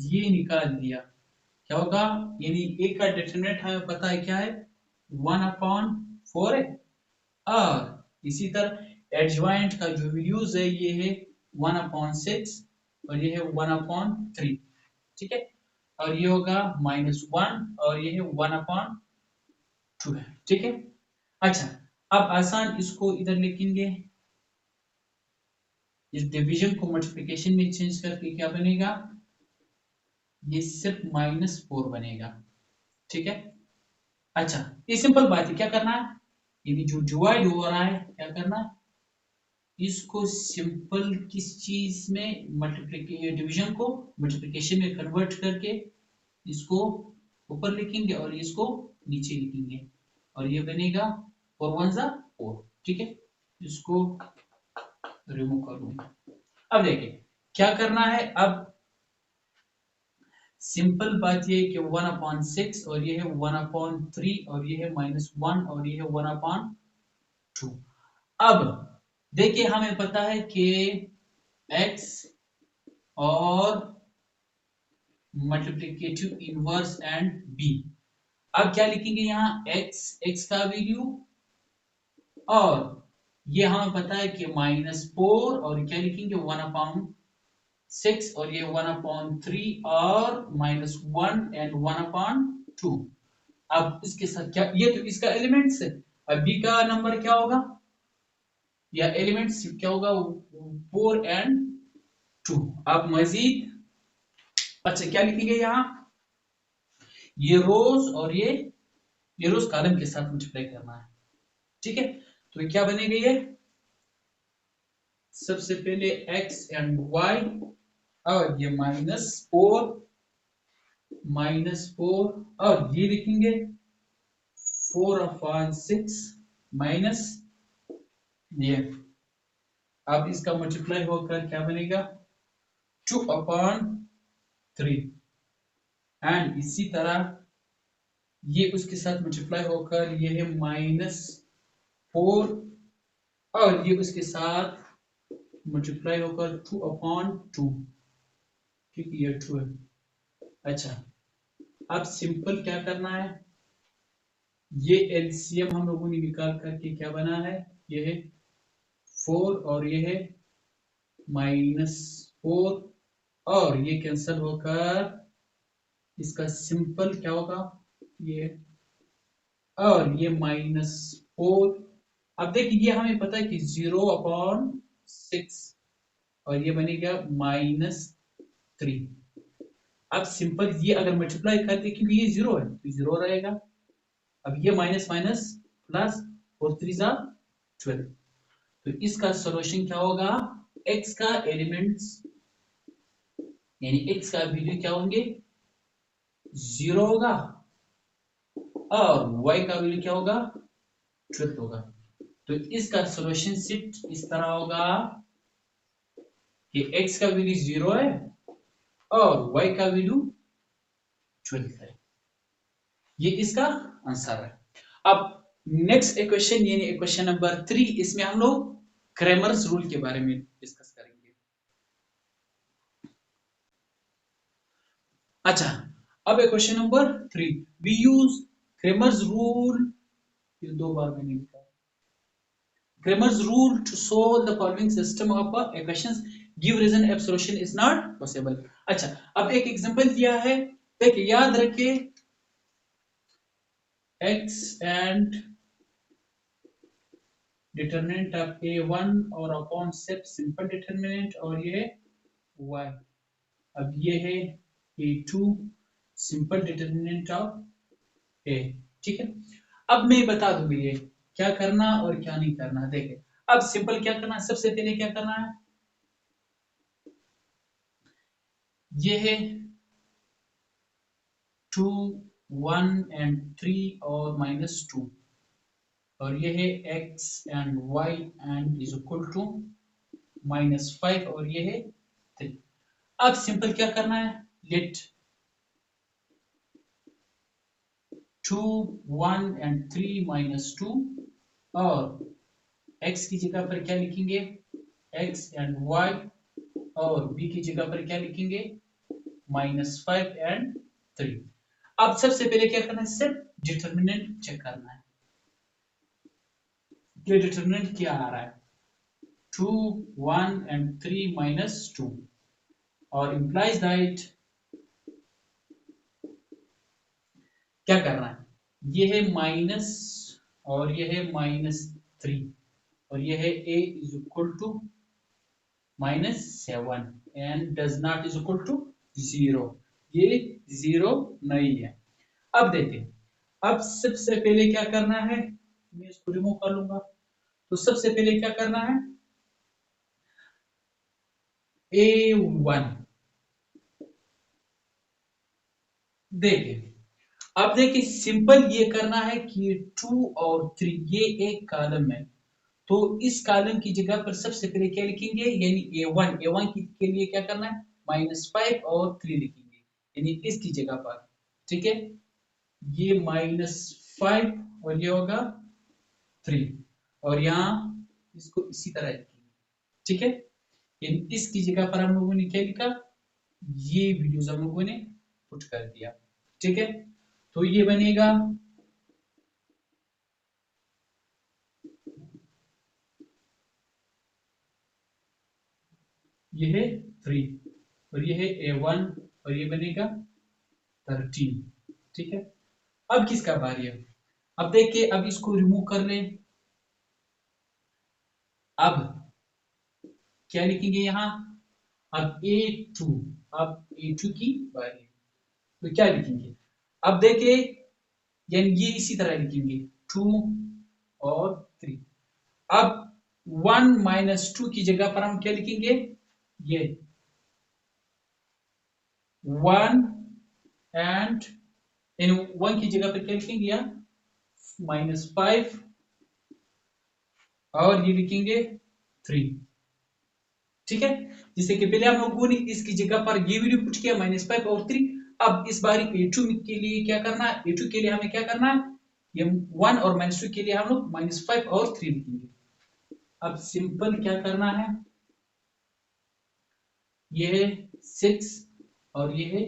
ये निकाल दिया, क्या होगा, यानी एक का डिटरमिनेंट हमें पता है क्या है 1/4 है और इसी तरह एडजॉइंट का जो वैल्यूज है ये है 1/6 और ये है 1/3, ठीक है, और ये होगा -1 और ये है 1/2 है, ठीक है। अच्छा, अब आसान इसको इधर लिखेंगे, इस डिवीजन को मल्टीप्लिकेशन में चेंज करके क्या बनेगा, ये सिर्फ -4 बनेगा। ठीक है। अच्छा, ये सिंपल बात है, क्या करना है, ये जो डिवाइड हो रहा है क्या करना है, इसको सिंपल किस चीज में मल्टीप्लिकेशन, डिवीजन को मल्टीप्लिकेशन में कन्वर्ट करके इसको ऊपर लिखेंगे और इसको नीचे लिखेंगे और ये बनेगा 4 1 जा 4। ठीक है, इसको रिमूव कर दूंगा। अब देखिए क्या करना है, अब सिंपल बात ये कि 1/6 और ये है 1/3 और ये है -1 और ये है 1/2। अब देखिए हमें पता है कि x और मल्टीप्लिकेटिव इनवर्स एंड b। अब क्या लिखेंगे यहाँ, x का वैल्यू और ये हमें पता है कि -4 और क्या लिखेंगे 1/6 और ये 1/3 और -1 एंड 1/2। अब इसके साथ क्या, ये तो इसका एलिमेंट्स है, अब b का नंबर क्या होगा या एलिमेंट्स क्या होगा, 4 एंड 2। अब मजीद अच्छा क्या लिखेंगे यहाँ, ये रोज और ये रोज कॉलम के साथ मल्टीप्लाई करना है। ठीक है, तो क्या बनेगा, ये सबसे पहले x एंड y और ये -4 और ये लिखेंगे 4/6 माइनस ये। अब इसका मल्टीप्लाई होकर क्या बनेगा 2/3 एंड इसी तरह ये उसके साथ मल्टीप्लाई होकर ये है -4 और ये उसके साथ मल्टीप्लाई होकर 2/2। ठीक है, ये 2 है। अच्छा, अब सिंपल क्या करना है, ये एलसीएम हम लोगों ने निकाल करके क्या बना है, ये है 4 और ये है -4 और ये कैंसिल होकर इसका सिंपल क्या होगा, ये और ये -4। अब देखिए ये हमें पता है कि 0/6 और ये बनेगा -3। अब सिंपल ये अगर मल्टीप्लाई करते क्योंकि ये 0 है तो 0 रहेगा। अब ये माइनस माइनस प्लस 4 3 जा 12। तो इसका सॉल्यूशन क्या होगा, x का एलिमेंट्स यानी x का वैल्यू क्या होंगे 0 होगा और y का वैल्यू क्या होगा 12 होगा। तो इसका सॉल्यूशन सिर्फ इस तरह होगा कि x का वैल्यू 0 है और y का वैल्यू 12 है। ये इसका आंसर है। अब नेक्स्ट इक्वेशन यानी इक्वेशन नंबर 3, इसमें हम लोग क्रैमर्स रूल के बारे में डिस्कस करेंगे। अच्छा, अब equation number 3 we use Cramer's rule, ये 2 बार मैंने लिखा, Cramer's rule to solve the following system of equations give reason if solution is not possible. अच्छा, अब एक एग्जांपल दिया है, देखिए याद रखिए x and determinant of a1 और अपॉन सिंपल डिटरमिनेंट और ये y। अब ये है a2 simple determinant of a। ठीक है, अब मैं बता दूंगी ये क्या करना और क्या नहीं करना। देखिए अब सिंपल क्या करना है, सबसे पहले क्या करना है, ये है 2 1 एंड 3 और -2 और ये है x and y and is equal to -5 और ये है 3। अब सिंपल क्या करना है, लेट 2 1 एंड 3 -2 और x की जगह पर क्या लिखेंगे x एंड y और b की जगह पर क्या लिखेंगे -5 एंड 3। अब सबसे पहले क्या करना है, सिर्फ डिटरमिनेंट चेक करना है कि डिटरमिनेंट क्या आ रहा है 2 1 एंड 3 -2 और implies that क्या करना है, ये है माइनस और ये है -3 और ये है a is equal to -7 and does not is equal to 0, ये 0 नहीं है। अब देखें, अब सबसे पहले क्या करना है, मैं इसको रिमूव कर लूंगा। तो सबसे पहले क्या करना है, A1 देखें, अब देखिए सिंपल ये करना है कि 2 और 3 ये एक कॉलम है, तो इस कॉलम की जगह पर सबसे पहले क्या लिखेंगे, यानी A1 के लिए क्या करना है, -5 और 3 लिखेंगे, यानी इसकी जगह पर, ठीक है। ये -5 और ये होगा 3, और यहाँ इसको इसी तरह लिखेंगे, ठीक है। यानी इसकी जगह पर हम लोगों ने क्या लिखा, ये वीडियोस हम लोगों ने पुट कर दिया, ठीक है। तो ये बनेगा ये है 3 और ये है A1 और ये बनेगा 13, ठीक है। अब किसका बारी है, अब देखिए, अब इसको रिमूव कर लें। अब क्या लिखेंगे यहाँ, अब A2, अब A2 की बारी है, तो क्या लिखेंगे, अब देखिए, यानी ये इसी तरह लिखेंगे 2 और 3। अब 1 - 2 की जगह पर हम क्या लिखेंगे, ये 1 एंड इन 1 की जगह पर क्या लिखेंगे, यहाँ -5 और ये लिखेंगे 3, ठीक है। जिससे कि पहले हम लोगों ने इसकी जगह पर ये वैल्यू पुट किया -5 और 3। अब इस बारी A2 के लिए क्या करना है, A2 के लिए हमें क्या करना है, ये 1 और -2 के लिए हम लोग -5 और 3 लिखेंगे। अब सिंपल क्या करना है, ये है 6 और ये है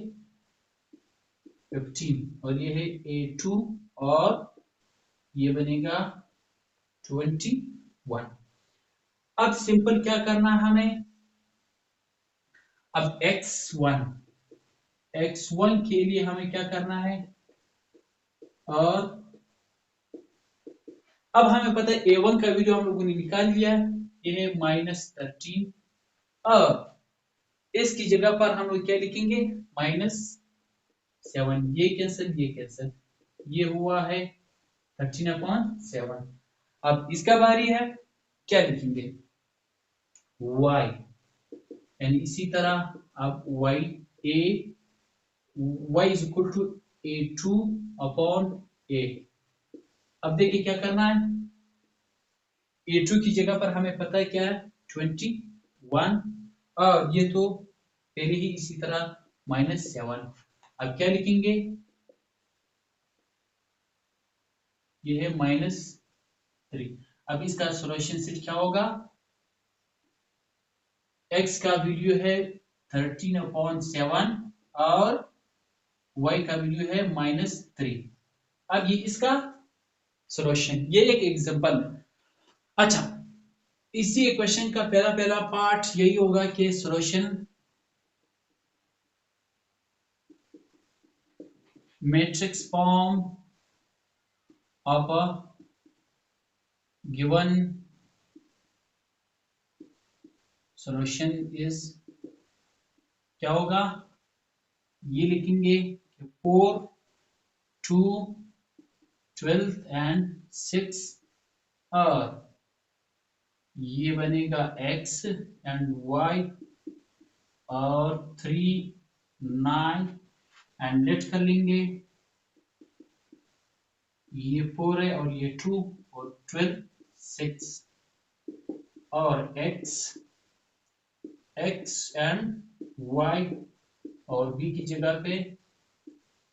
15 और ये है A2 और ये बनेगा 21। अब सिंपल क्या करना है हमें, अब x1 के लिए हमें क्या करना है, और अब हमें पता है A1 का वैल्यू हम लोगों ने निकाल लिया है, ये है -13। अब इसकी जगह पर हम लोग क्या लिखेंगे, -7, ये कैंसिल, ये हुआ है 13/7। अब इसका बारी है, क्या लिखेंगे, y, यानी इसी तरह अब y is equal to A2/a। अब देखिए क्या करना है, A2 की जगह पर हमें पता है क्या है, 21, और ये तो पहले ही इसी तरह -7। अब क्या लिखेंगे, ये है -3। अब इसका सॉल्यूशन सेट क्या होगा, x का वैल्यू है 13/7 और y का वैल्यू है -3। अब ये इसका सॉल्यूशन, ये एक एग्जांपल। अच्छा, इसी इक्वेशन का पहला पहला पार्ट यही होगा कि solution matrix form of a given solution is क्या होगा, ये लिखेंगे कि 4, 2, 12 एंड 6, और ये बनेगा x एंड y और 3, 9 एंड लेट कर लेंगे, ये 4 है और ये 2 और 12, 6, और x एंड y और b की जगह पे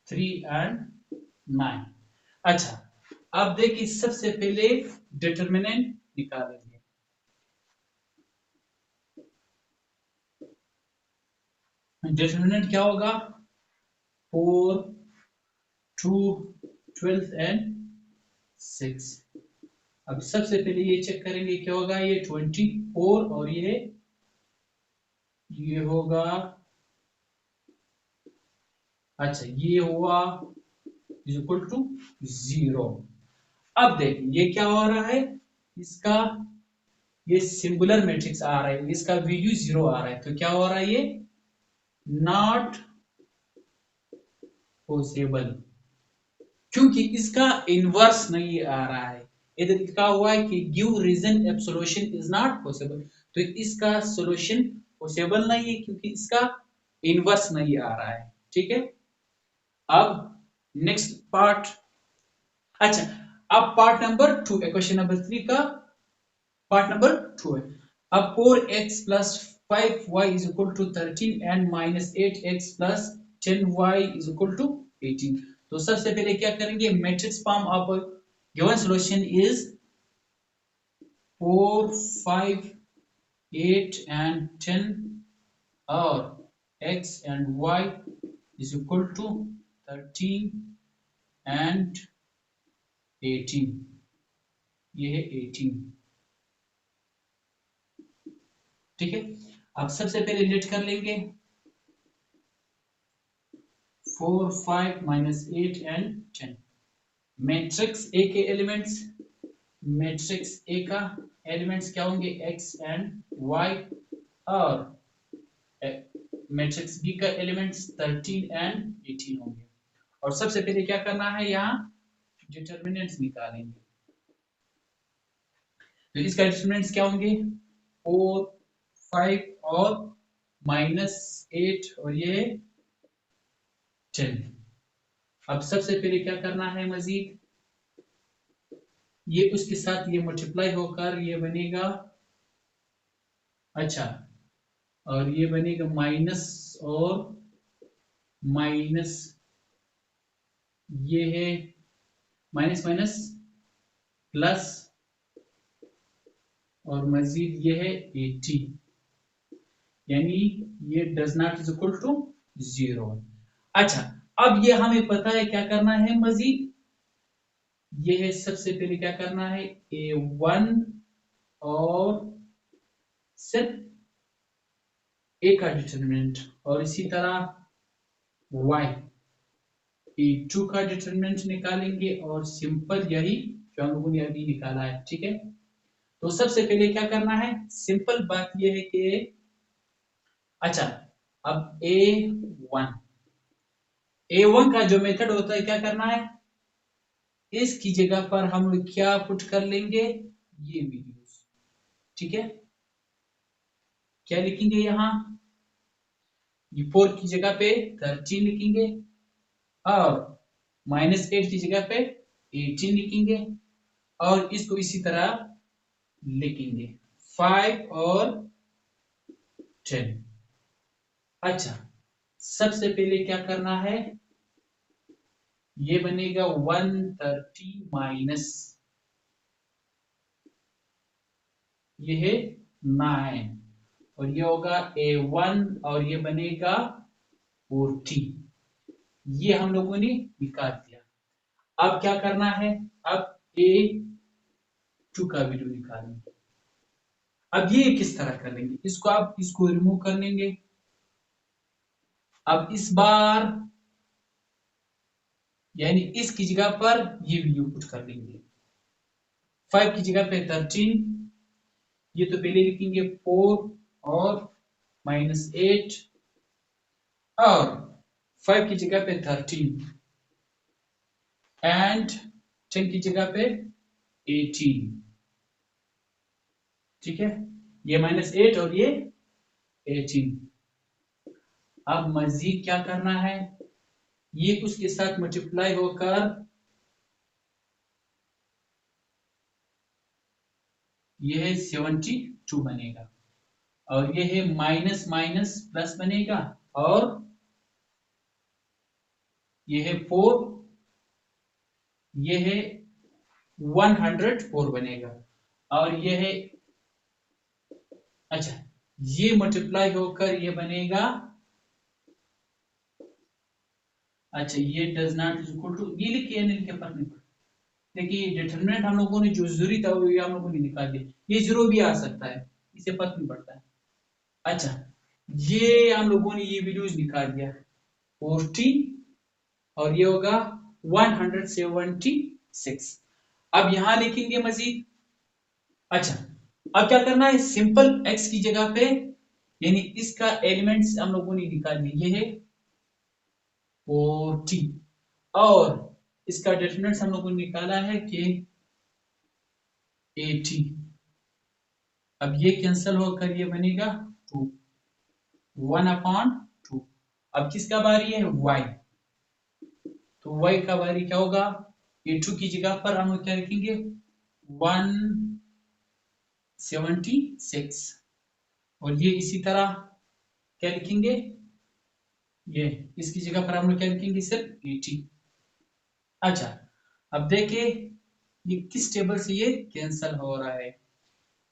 3 एंड 9। अच्छा, अब देखिए सबसे पहले डिटरमिनेंट निकालेंगे। डिटरमिनेंट क्या होगा, 4, 2, 12 एंड 6। अब सबसे पहले ये चेक करेंगे क्या होगा, ये 24 और ये होगा, अच्छा ये हुआ इज इक्वल टू 0। अब देखिए ये क्या हो रहा है, इसका ये सिंगुलर मैट्रिक्स आ रहा है, इसका वैल्यू 0 आ रहा है, तो क्या हो रहा है, ये नॉट पॉसिबल, क्योंकि इसका इनवर्स नहीं आ रहा है। इधर लिखा हुआ है कि give reason absolution is not possible, तो इसका सॉल्यूशन पॉसिबल नहीं है क्योंकि इसका इनवर्स नहीं आ रहा है। ठीक है, अब नेक्स्ट पार्ट। अच्छा, अब पार्ट नंबर 2 है, क्वेश्चन नंबर 3 का पार्ट नंबर 2 है। अब 4x plus 5y is equal to 13 and minus 8x plus 10y is equal to 18। तो सबसे पहले क्या करेंगे, matrix form of given solution is 4, 5, 8 and 10 और x and y is equal to 13 and 18, ये है 18। ठीक है, अब सबसे पहले लेट कर लेंगे 4, 5 minus 8 and 10। मैट्रिक्स ए के एलिमेंट्स, मैट्रिक्स ए का एलिमेंट्स क्या होंगे, x and y, और मैट्रिक्स बी का एलिमेंट्स 13 and 18 होंगे। और सबसे पहले क्या करना है, यहाँ डिटर्मिनेंट्स निकालेंगे। तो इसका डिटर्मिनेंट्स क्या होंगे, 4, 5 और -8 और ये 10। अब सबसे पहले क्या करना है, मजीद ये उसके साथ ये मल्टीप्लाई होकर ये बनेगा, अच्छा, और ये बनेगा माइनस और माइनस, ये है माइनस माइनस प्लस और मजीद ये है 80, यानी ये does not is equal to 0। अच्छा, अब ये हमें पता है क्या करना है मजीद, ये है सबसे पहले क्या करना है, A1 और सिर्फ ए का डिटरमिनेंट, और इसी तरह y A2 का डिटरमिनेंट निकालेंगे, और सिंपल यही जो हम लोगों ने अभी निकाला है। ठीक है, तो सबसे पहले क्या करना है, सिंपल बात यह है कि अच्छा, अब A1 का जो मेथड होता है, क्या करना है, इसकी जगह पर हम लोग क्या पुट कर लेंगे, ये वैल्यूज। ठीक है, क्या लिखेंगे यहाँ, ये 4 की जगह पे 13 लिखेंगे, और -8 की जगह पे 18 लिखेंगे, और इसको इसी तरह लिखेंगे 5 और 10। अच्छा, सबसे पहले क्या करना है, ये बनेगा 130 माइनस, ये है 9, और ये होगा A1 और ये बनेगा 40। ये हम लोगों ने निकाल दिया। अब क्या करना है, अब A2 का वैल्यू निकालेंगे। अब ये किस तरह कर लेंगे, इसको आप इसको रिमूव कर लेंगे। अब इस बार यानी इसकी जगह पर ये वैल्यू पुट कर लेंगे, 5 की जगह पे 13, ये तो पहले लिखेंगे 4 और -8, और 5 की जगह पे 13 एंड 10 की जगह पे 18। ठीक है, ये -8 और ये 18। अब मजीद क्या करना है, ये उसके साथ मल्टीप्लाई होकर ये है 72 बनेगा, और ये है माइनस माइनस प्लस बनेगा, और ये है 4, ये है 104 बनेगा, और ये है, अच्छा, ये मल्टीप्लाई होकर ये बनेगा, अच्छा, ये does not is equal to, ये लिखिए नहीं लिखिए फर्क नहीं पड़ता। देखिए डिटरमिनेंट हम लोगों ने जो जरूरी था वो हम लोगों ने निकाल दिया, ये जीरो भी आ सकता है, इसे फर्क नहीं पड़ता है। अच्छा, ये हम लोगों ने ये वैल्यूज निकाल दिया 40, और ये होगा 176। अब यहां लिखेंगे मजीद, अच्छा, अब क्या करना है, सिंपल x की जगह पे यानी इसका एलिमेंट्स हम लोगों ने निकाल दिए, ये है 40 और इसका डिटरमिनेंट्स हम लोगों ने निकाला है कि 80। अब ये कैंसिल होकर ये बनेगा 2, 1/2। अब किसका बारी है, y। तो y का बारी क्या होगा, ये 2 की जगह पर हम लोग क्या लिखेंगे 176 और ये इसी तरह क्या लिखेंगे, ये इसकी जगह पर हम लोग क्या लिखेंगे सिर्फ 80। अच्छा अब देखिए ये किस टेबल से ये कैंसिल हो रहा है,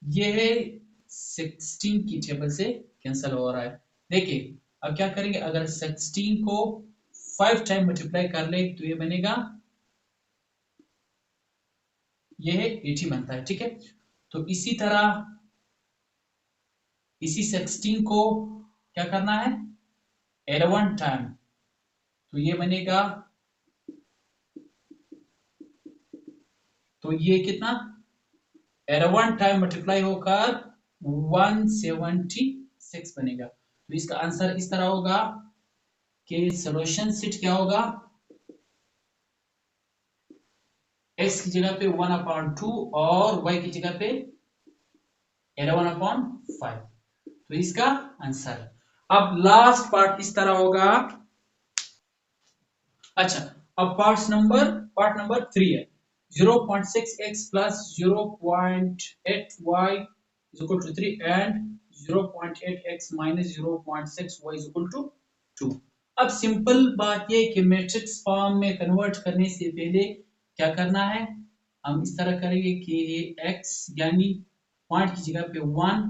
ये है 16 की टेबल से कैंसिल हो रहा है। देखिए अब क्या करेंगे, अगर 16 को 5 टाइम मल्टीप्लाई कर ले तो ये बनेगा, ये है 80 बनता है, ठीक है। तो इसी तरह इसी 16 को क्या करना है 11 टाइम, तो ये बनेगा, तो ये कितना 11 टाइम मल्टीप्लाई होकर 176 बनेगा। तो इसका आंसर इस तरह होगा कि सॉल्यूशन सेट क्या होगा, x की जगह पे 1/2 और y की जगह पे 11/5। तो इसका आंसर, अब लास्ट पार्ट इस तरह होगा। अच्छा अब पार्ट नंबर 3 है, 0.6x plus 0.8y is equal to 3 and 0.8x minus 0.6y is equal to 2। अब सिंपल बात ये कि मैट्रिक्स फॉर्म में कन्वर्ट करने से पहले क्या करना है, हम इस तरह करेंगे कि x यानी पॉइंट की जगह पे 1,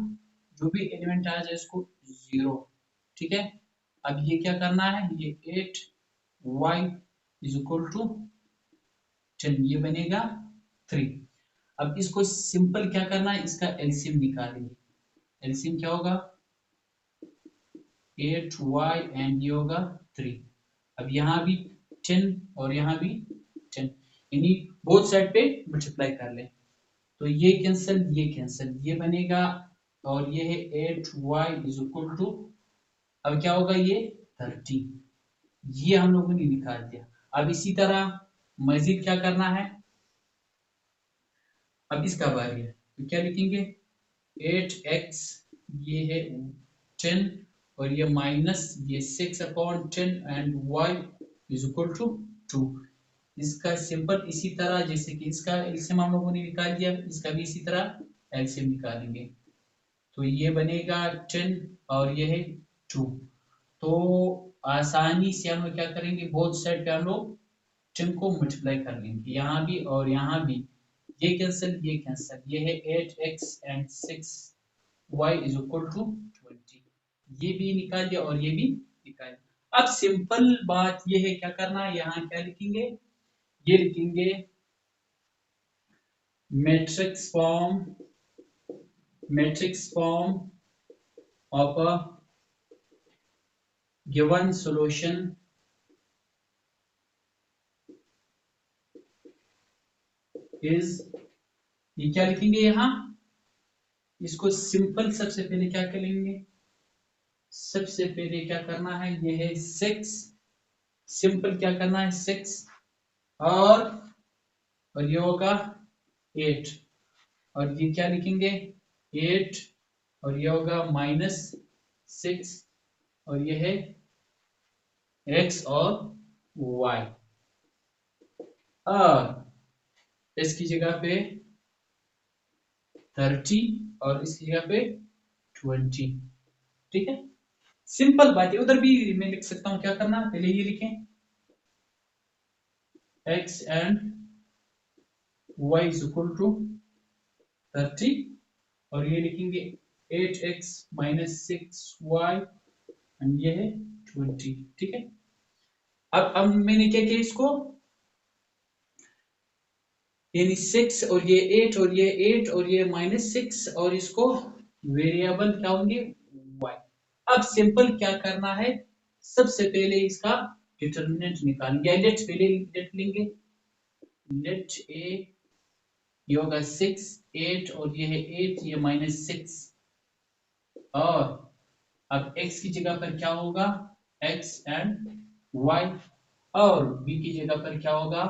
जो भी एलिमेंट आ जाए इसको 0, ठीक है। अब ये क्या करना है, ये 8y इज इक्वल टू 10, ये बनेगा 3। अब इसको सिंपल क्या करना है, इसका एलसीएम निकालेंगे। एलसीएम क्या होगा 8y एंड ये होगा 3। अब यहाँ भी 10 और यहाँ भी 10, यानी बोथ साइड पे मल्टीप्लाई कर लें तो ये कैंसिल ये बनेगा और ये है 8y इज इक्वल टू, अब क्या होगा ये 30, ये हम लोगों ने निकाल दिया। अब इसी तरह मजीद क्या करना है, अब इसका बारी है तो क्या लिखेंगे 8x, ये है 10 और ये माइनस ये 6/10 and y is equal to 2। इसका सिंपल इसी तरह जैसे कि इसका एलसीएम हम लोगों ने निकाल दिया, इसका भी इसी तरह एलसीएम निकालेंगे। तो ये बनेगा 10 और ये है 2। तो आसानी से हम लोग क्या करेंगे, बोथ साइड पे हम लोग 10 को मल्टीप्लाई कर लेंगे, यहाँ भी और यहाँ भी, ये कैंसिल, ये है 8x and 6y is equal to 20, ये भी निकाल दिया और ये भी निकाल दिया। अब सिंपल बात ये है, क्या करना है, यहाँ क्या लिखेंगे, ये लिखेंगे matrix form of a given solution is, ये क्या लिखेंगे यहाँ, इसको सिंपल सबसे पहले क्या करेंगे, सबसे पहले क्या करना है, ये है 6, सिंपल क्या करना है 6 और ये होगा 8 और ये क्या लिखेंगे 8 और ये होगा -6 और ये है x और y, और इसकी जगह पे 30 और इसकी जगह पे 20, ठीक है। सिंपल बात है, उधर भी मैं लिख सकता हूं, क्या करना पहले ये लिखें x and y is equal to 30 और ये लिखेंगे 8x minus 6y एंड ये है 20, ठीक है। अब मैंने क्या किया इसको, यानी 6 और ये 8 और ये 8 और ये -6 और इसको वेरिएबल क्या होंगे y। अब सिंपल क्या करना है, सबसे पहले इसका डिटरमिनेंट निकालेंगे, लेट पहले लेट लेंगे, लेट a ये होगा 6 8 और ये है 8, ये -6। और अब x की जगह पर क्या होगा, x एंड y। और b की जगह पर क्या होगा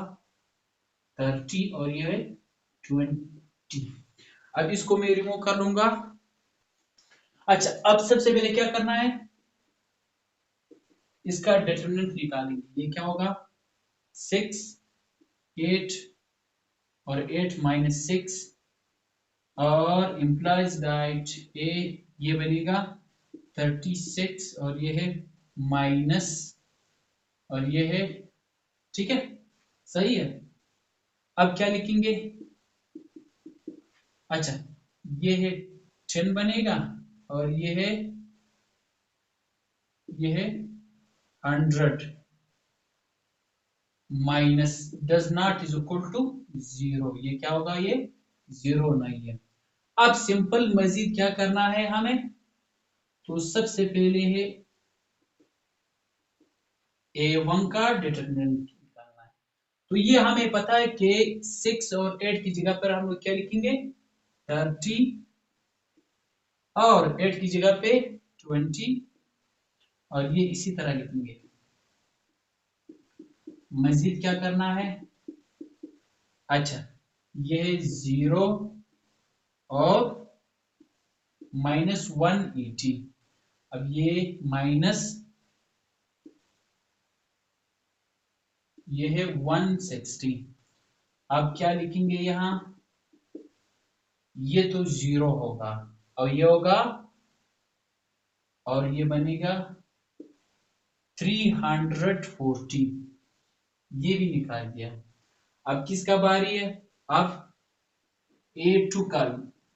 30 और ये है 20। अब इसको मैं रिमूव कर लूंगा। अच्छा, अब सबसे पहले क्या करना है, इसका डिटरमिनेंट निकालेंगे। ये क्या होगा 6 8 और 8 -6 और implies that a ये बनेगा 36 और ये है माइनस और ये है, ठीक है, सही है। अब क्या लिखेंगे, अच्छा ये है 10 बनेगा और ये है 100 minus does not is equal to 0। ये क्या होगा, ये 0 नहीं है। अब सिंपल मजीद क्या करना है हमें, तो सबसे पहले है A1 का डिटरमिनेंट निकालना है। तो ये हमें पता है कि 6 और 8 की जगह पर हम लोग क्या लिखेंगे 30 और 8 की जगह पे 20 और ये इसी तरह लिखेंगे। मजीद क्या करना है, अच्छा ये 0 और -180। अब ये माइनस, ये है 160। अब क्या लिखेंगे यहाँ, ये तो 0 होगा और ये होगा और ये बनेगा 340। ये भी निकाल दिया। अब किसका बारी है, अब A2 का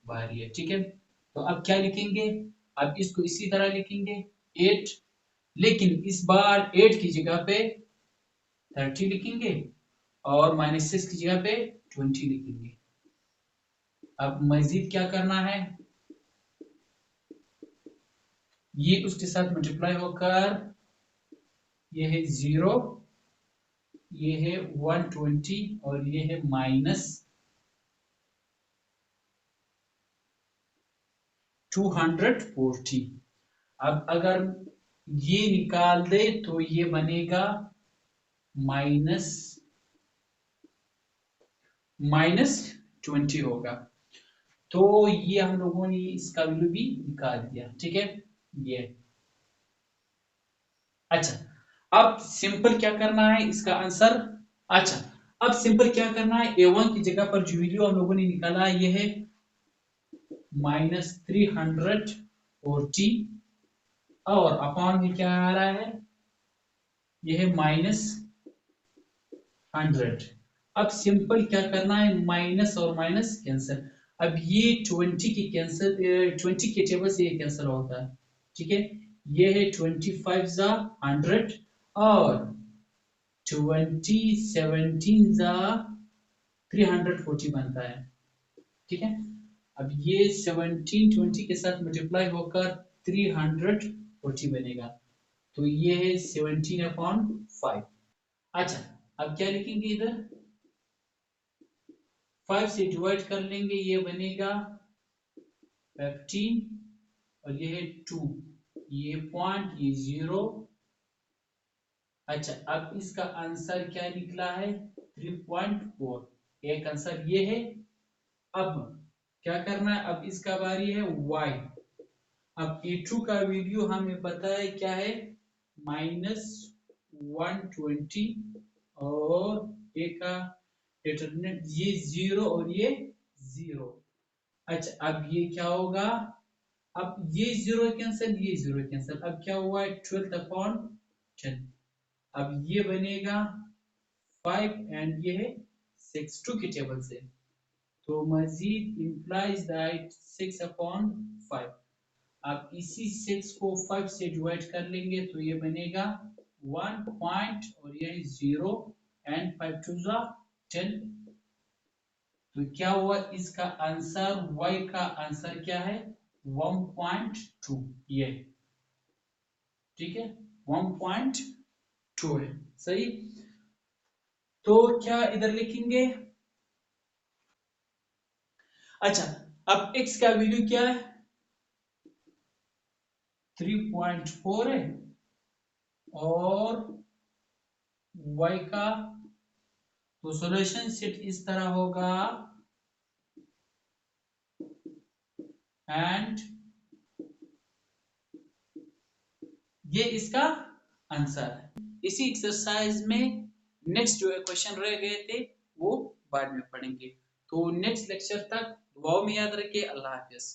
बारी है, ठीक है। तो अब क्या लिखेंगे, अब इसको इसी तरह लिखेंगे 8, लेकिन इस बार 8 की जगह पे 30 लिखेंगे और -6 की जगह पे 20 लिखेंगे। अब मजीद क्या करना है, ये उसके साथ मल्टीप्लाई होकर ये है 0, ये है 120 और ये है -240। अब अगर ये निकाल दे तो ये बनेगा माइनस -20 होगा। तो ये हम लोगों ने इसका वैल्यू भी निकाल दिया, ठीक है ये। अच्छा, अब सिंपल क्या करना है इसका आंसर, अच्छा अब सिंपल क्या करना है, A1 की जगह पर जो वैल्यू हम लोगों ने निकाला है ये है -340 और अपॉन में क्या आ रहा है, ये है -100। अब सिंपल क्या करना है, माइनस और माइनस कैंसिल। अब ये 20 की कैंसिल, 20 के टेबल से ये कैंसिल होता है, ठीक है। ये है 25 जा 100 और 20 17 जा 340 बनता है, ठीक है। अब ये 17 20 के साथ मल्टीप्लाई होकर 340 बनेगा। तो ये है 17/5। अच्छा, अब क्या लिखेंगे इधर, 5 से डिवाइड कर लेंगे, ये बनेगा 15 और ये है 2, ये पॉइंट, ये 0। अच्छा, अब इसका आंसर क्या निकला है 3.4। एक आंसर ये है। अब क्या करना है, अब इसका बारी है y। अब A2 का वीडियो हमें पता है क्या है -120 और A का डिटरमिनेंट ये 0 और ये 0। अच्छा, अब ये क्या होगा, अब ये 0 कैंसिल, ये 0 कैंसिल। अब क्या हुआ है 12/10। अब ये बनेगा 5 एंड ये है 6 2 की टेबल से। तो मजीद implies that 6/5। आप इसी 6 को 5 से डिवाइड कर लेंगे तो ये बनेगा 1 पॉइंट और ये 0 एंड 5 2 10। तो क्या हुआ, इसका आंसर y का आंसर क्या है 1.2, ये ठीक है 1.2 है, सही। तो क्या इधर लिखेंगे, अच्छा, अब x का वैल्यू क्या है? 3.4 है, और y का, तो सॉल्यूशन सेट इस तरह होगा, एंड ये इसका आंसर है। इसी एक्सरसाइज में नेक्स्ट जो क्वेश्चन रह गए थे वो बाद में पढ़ेंगे। तो नेक्स्ट लेक्चर तक दुआओं में याद रखिए। अल्लाह हाफिज।